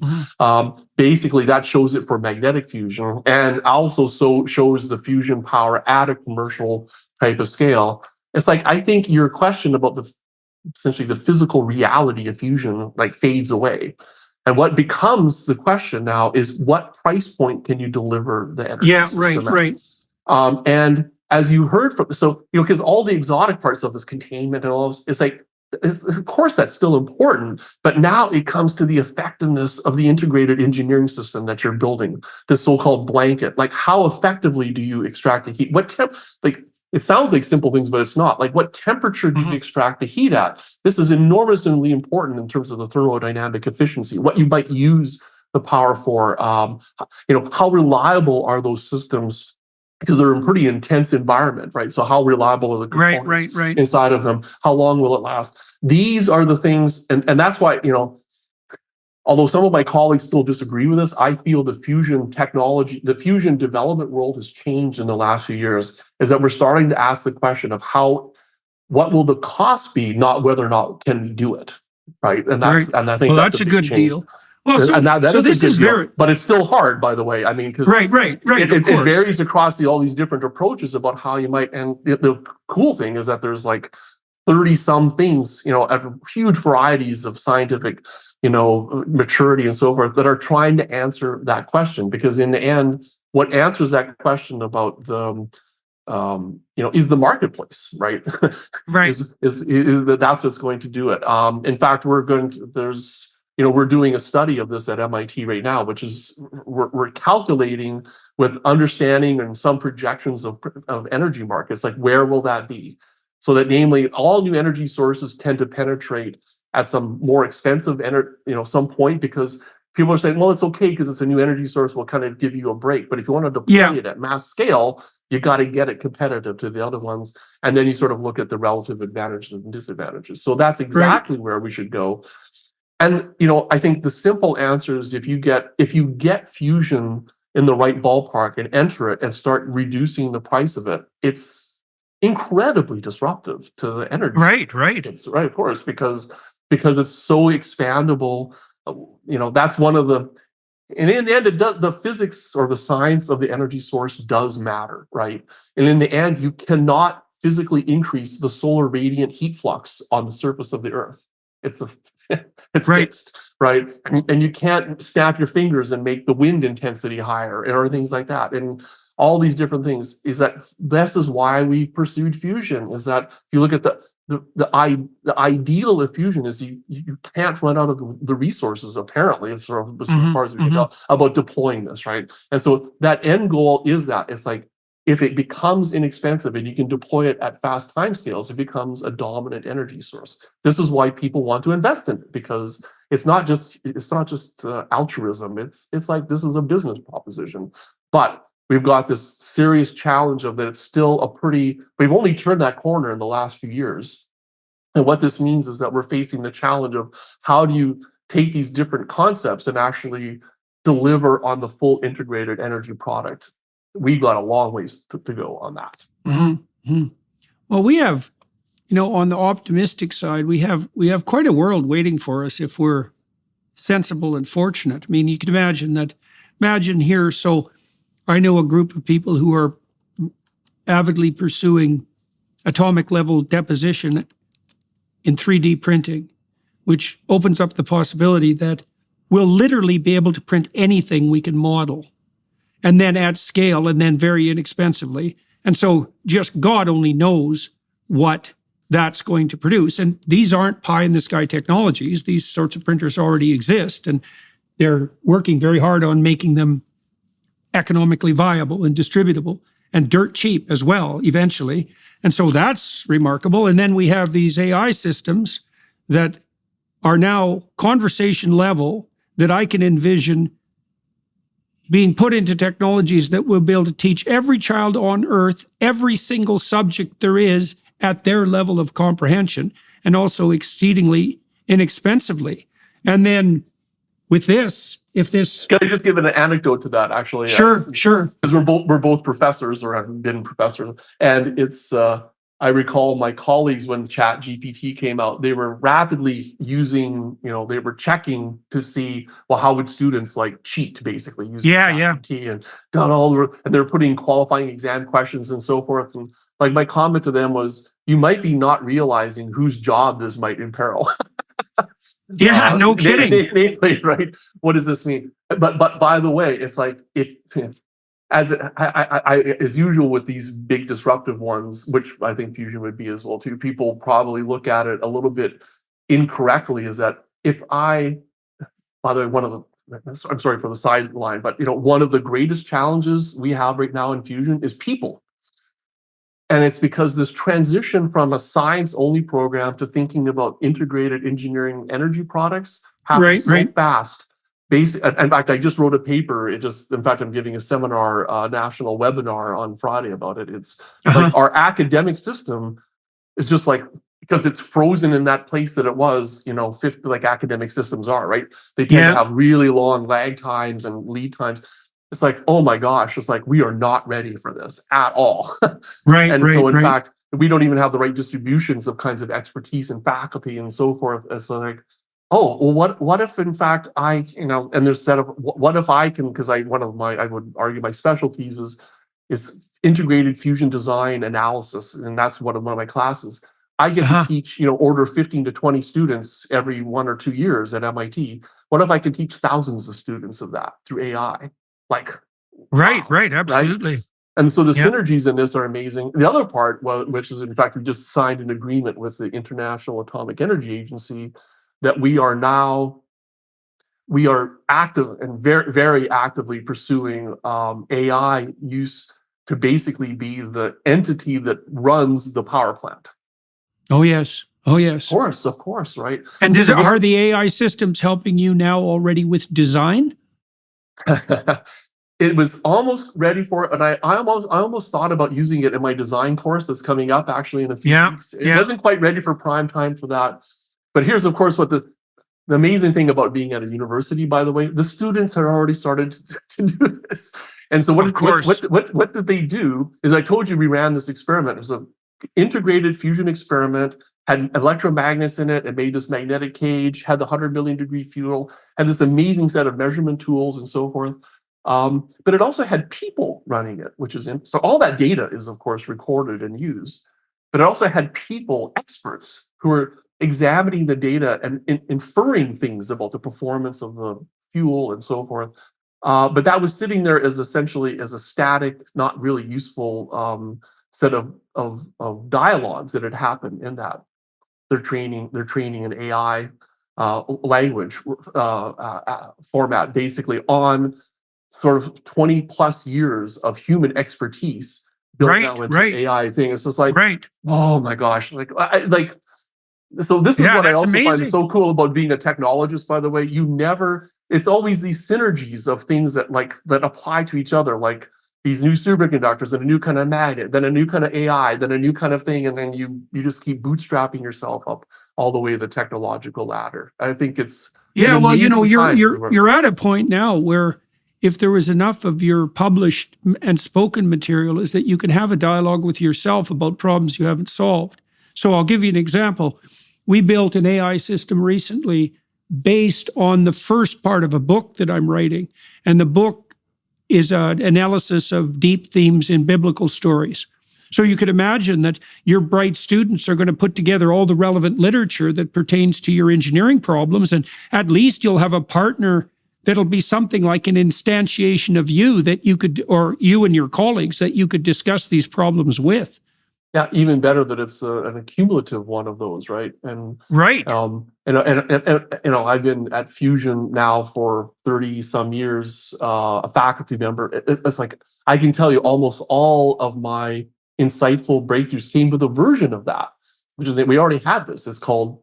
basically that shows it for magnetic fusion, and also shows the fusion power at a commercial type of scale. It's like, I think your question about essentially the physical reality of fusion like fades away. And what becomes the question now is, what price point can you deliver the energy system at? Right. And as you heard from, because all the exotic parts of this containment and all this, it's like, of course that's still important, but now it comes to the effectiveness of the integrated engineering system that you're building, this so-called blanket. Like, how effectively do you extract the heat? It sounds like simple things, but it's not. Like, what temperature do you extract the heat at? This is enormously important in terms of the thermodynamic efficiency, what you might use the power for. How reliable are those systems? Because they're in a pretty intense environment, right? So how reliable are the components inside of them? How long will it last? These are the things, and that's why, although some of my colleagues still disagree with this, I feel the fusion technology, the fusion development world has changed in the last few years, is that we're starting to ask the question of what will the cost be, not whether or not can we do it, right? And I think that's a good deal. Well, this is very, but it's still hard, by the way. I mean, because it varies across all these different approaches about how you might. And the cool thing is that there's like 30 some things, at huge varieties of scientific, maturity and so forth, that are trying to answer that question. Because in the end, what answers that question about the is the marketplace, right? Is that's what's going to do it. In fact, we're doing a study of this at MIT right now, which is we're calculating with understanding and some projections of energy markets, like where will that be? So that namely, all new energy sources tend to penetrate at some more expensive some point, because people are saying, well, it's okay because it's a new energy source, will kind of give you a break. But if you want to deploy it at mass scale, you got to get it competitive to the other ones. And then you sort of look at the relative advantages and disadvantages. So that's exactly where we should go. And, I think the simple answer is, if you get fusion in the right ballpark and enter it and start reducing the price of it, it's incredibly disruptive to the energy. Right. It's right, of course, because it's so expandable. That's one of the, and in the end, the physics or the science of the energy source does matter, right? And in the end, you cannot physically increase the solar radiant heat flux on the surface of the Earth. It's fixed, right? And you can't snap your fingers and make the wind intensity higher or things like that. And all these different things, this is why we pursued fusion, is that if you look at the the ideal of fusion is you can't run out of the resources, apparently, as far as we can tell, about deploying this, right? And so that end goal is that it's like, if it becomes inexpensive and you can deploy it at fast timescales, it becomes a dominant energy source. This is why people want to invest in it, because it's not just altruism. It's like, this is a business proposition. But we've got this serious challenge of that it's still we've only turned that corner in the last few years. And what this means is that we're facing the challenge of, how do you take these different concepts and actually deliver on the full integrated energy product? We've got a long ways to go on that. Well, we have, on the optimistic side, we have quite a world waiting for us if we're sensible and fortunate. I mean, you can imagine here. So I know a group of people who are avidly pursuing atomic level deposition in 3D printing, which opens up the possibility that we'll literally be able to print anything we can model, and then at scale, and then very inexpensively. And so just God only knows what that's going to produce. And these aren't pie-in-the-sky technologies. These sorts of printers already exist, and they're working very hard on making them economically viable and distributable and dirt cheap as well, eventually. And so that's remarkable. And then we have these AI systems that are now conversation level, that I can envision being put into technologies that will be able to teach every child on Earth every single subject there is at their level of comprehension, and also exceedingly inexpensively. And then with this, if this... Can I just give an anecdote to that, actually? Sure. Because we're both professors, or have been professors, and it's... I recall my colleagues, when ChatGPT came out, they were rapidly using, they were checking to see, well, how would students cheat, basically, using ChatGPT, and and they're putting qualifying exam questions and so forth. And my comment to them was, you might be not realizing whose job this might imperil. Yeah, no kidding. Right? What does this mean? But by the way, it's like, as usual with these big disruptive ones, which I think fusion would be as well too, people probably look at it a little bit incorrectly, is that by the way, I'm sorry for the sideline, but one of the greatest challenges we have right now in fusion is people. And it's because this transition from a science-only program to thinking about integrated engineering energy products happens so fast. In fact, I just wrote a paper. In fact, I'm giving a seminar, national webinar on Friday about it. It's like our academic system is just because it's frozen in that place that it was, 50, like academic systems are, right? They tend to have really long lag times and lead times. It's like, oh my gosh, it's like, we are not ready for this at all. So in fact, we don't even have the right distributions of kinds of expertise and faculty and so forth. It's like, oh, well, what if in fact I, and there's set up, what if I can, because I would argue my specialties is integrated fusion design analysis, and that's one of my classes. I get to teach, order 15 to 20 students every 1 or 2 years at MIT. What if I could teach thousands of students of that through AI? Right, absolutely. Right? And so the synergies in this are amazing. The other part, which is in fact, we just signed an agreement with the International Atomic Energy Agency, that we are active and very, very actively pursuing AI use to basically be the entity that runs the power plant. Oh yes. Of course, right? And are the AI systems helping you now already with design? It was almost ready for it, and I almost thought about using it in my design course that's coming up actually in a few weeks. It wasn't quite ready for prime time for that. But here's, of course, what the amazing thing about being at a university, by the way, the students had already started to do this. And so what did they do is, I told you we ran this experiment. It was an integrated fusion experiment, had electromagnets in it, and made this magnetic cage, had the 100 million degree fuel, had this amazing set of measurement tools and so forth. But it also had people running it, so all that data is, of course, recorded and used. But it also had people, experts, who were examining the data and inferring things about the performance of the fuel and so forth. But that was sitting there as essentially as a static, not really useful set of dialogues that had happened in that. they're training an AI language format, basically on sort of 20 plus years of human expertise built now into an AI thing. It's just like, oh my gosh, so this is what I also find so cool about being a technologist, by the way. It's always these synergies of things that apply to each other, like these new superconductors and a new kind of magnet, then a new kind of AI, then a new kind of thing, and then you just keep bootstrapping yourself up all the way to the technological ladder. I think it's you're at a point now where if there was enough of your published and spoken material, is that you can have a dialogue with yourself about problems you haven't solved. So I'll give you an example. We built an AI system recently based on the first part of a book that I'm writing. And the book is an analysis of deep themes in biblical stories. So you could imagine that your bright students are going to put together all the relevant literature that pertains to your engineering problems. And at least you'll have a partner that'll be something like an instantiation of you that you could, or you and your colleagues, that you could discuss these problems with. Yeah, even better that it's an accumulative one of those, right? And I've been at Fusion now for 30 some years, a faculty member. It's like I can tell you almost all of my insightful breakthroughs came with a version of that, which is that we already had this. It's called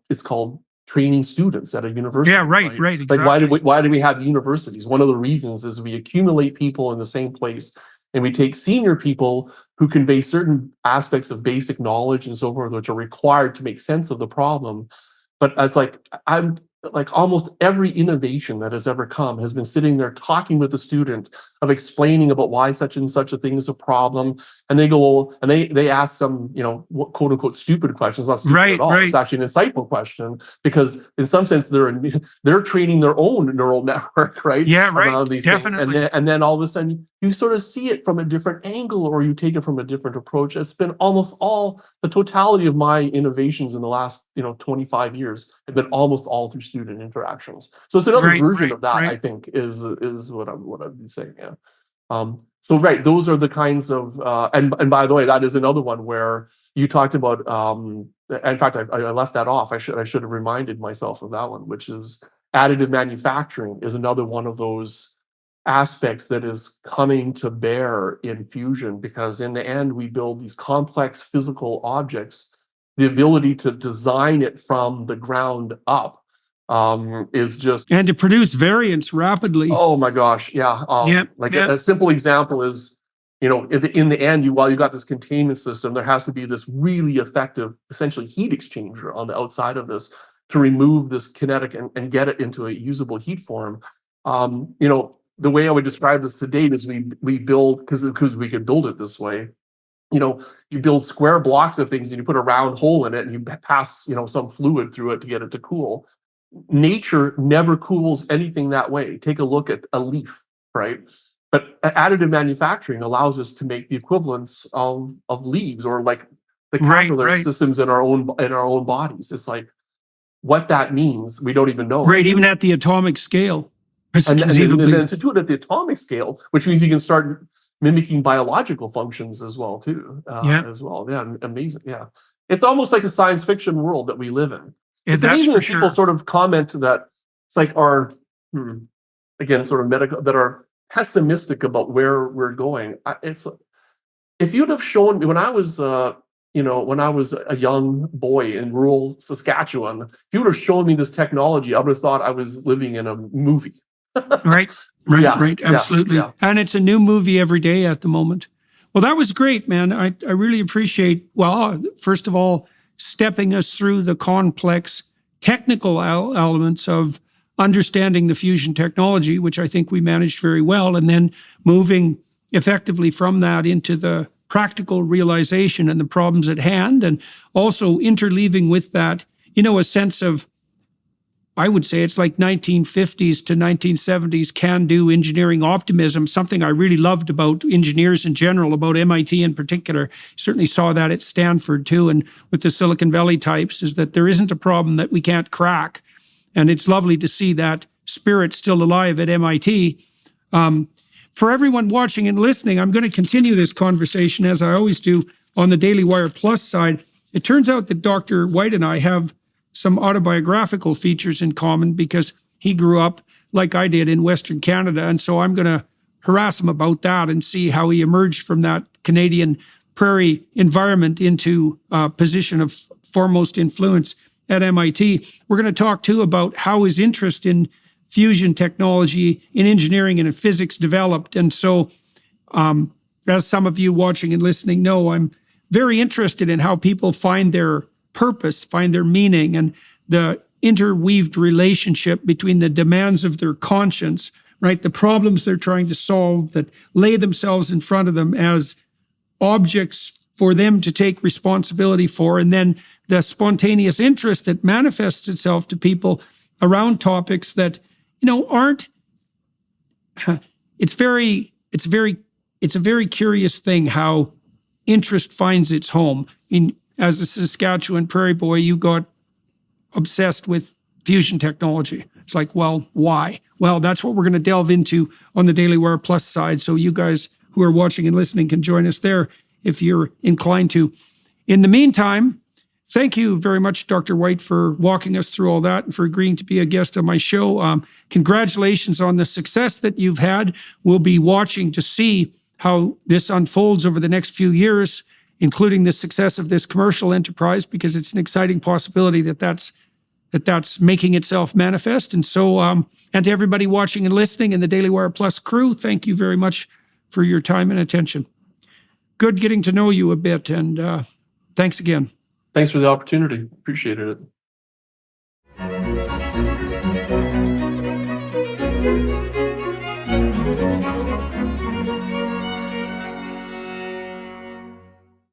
training students at a university. Yeah, right, exactly. Like why do we have universities? One of the reasons is we accumulate people in the same place, and we take senior people who convey certain aspects of basic knowledge and so forth, which are required to make sense of the problem. But it's like almost every innovation that has ever come has been sitting there talking with the student of explaining about why such and such a thing is a problem. And they go, and they ask some, quote unquote, stupid questions. Not stupid at all. It's actually an insightful question, because in some sense they're training their own neural network, right? Yeah, right. Around these Definitely. things. And then all of a sudden you sort of see it from a different angle, or you take it from a different approach. It's been almost all the totality of my innovations in the last 25 years have been almost all through student interactions. So it's another version of that, I think, is what I'd be saying. Yeah. Those are the kinds of and by the way, that is another one where you talked about. In fact, I left that off. I should have reminded myself of that one, which is additive manufacturing is another one of those aspects that is coming to bear in Fusion, because in the end we build these complex physical objects. The ability to design it from the ground up is just, and to produce variants rapidly. Oh my gosh, yeah. A simple example is, in the end, while you got this containment system, there has to be this really effective, essentially heat exchanger on the outside of this to remove this kinetic and get it into a usable heat form. The way I would describe this to date is we build, because we could build it this way. You build square blocks of things and you put a round hole in it and you pass, some fluid through it to get it to cool. Nature never cools anything that way. Take a look at a leaf, right? But additive manufacturing allows us to make the equivalents of leaves, or like the capillary systems in our own bodies. It's like what that means, we don't even know. Right, even at the atomic scale. And then to do it at the atomic scale, which means you can start mimicking biological functions as well, too. As well, yeah, amazing. Yeah, it's almost like a science fiction world that we live in. It's amazing that people sort of comment that it's like again, sort of medical, that are pessimistic about where we're going. If you'd have shown me when I was a young boy in rural Saskatchewan, if you would have shown me this technology, I would have thought I was living in a movie. Right, absolutely. Yeah. And it's a new movie every day at the moment. Well, that was great, man. I really appreciate, first of all, stepping us through the complex technical elements of understanding the fusion technology, which I think we managed very well, and then moving effectively from that into the practical realization and the problems at hand, and also interleaving with that, a sense of, I would say it's like 1950s to 1970s can-do engineering optimism, something I really loved about engineers in general, about MIT in particular. Certainly saw that at Stanford too, and with the Silicon Valley types, is that there isn't a problem that we can't crack. And it's lovely to see that spirit still alive at MIT. For everyone watching and listening, I'm going to continue this conversation, as I always do, on the Daily Wire Plus side. It turns out that Dr. Whyte and I have some autobiographical features in common because he grew up like I did in Western Canada. And so I'm going to harass him about that and see how he emerged from that Canadian prairie environment into a position of foremost influence at MIT. We're going to talk too about how his interest in fusion technology, in engineering and in physics developed. And so, as some of you watching and listening know, I'm very interested in how people find their purpose, find their meaning, and the interweaved relationship between the demands of their conscience, right? The problems they're trying to solve that lay themselves in front of them as objects for them to take responsibility for, and then the spontaneous interest that manifests itself to people around topics that, aren't, it's a very curious thing how interest finds its home. As a Saskatchewan prairie boy, you got obsessed with fusion technology. It's like, well, why? Well, that's what we're going to delve into on the Daily Wire Plus side. So you guys who are watching and listening can join us there if you're inclined to. In the meantime, thank you very much, Dr. Whyte, for walking us through all that and for agreeing to be a guest on my show. Congratulations on the success that you've had. We'll be watching to see how this unfolds over the next few years, including the success of this commercial enterprise, because it's an exciting possibility that's making itself manifest. And so, and to everybody watching and listening in the Daily Wire Plus crew, thank you very much for your time and attention. Good getting to know you a bit, and thanks again. Thanks for the opportunity. Appreciated it.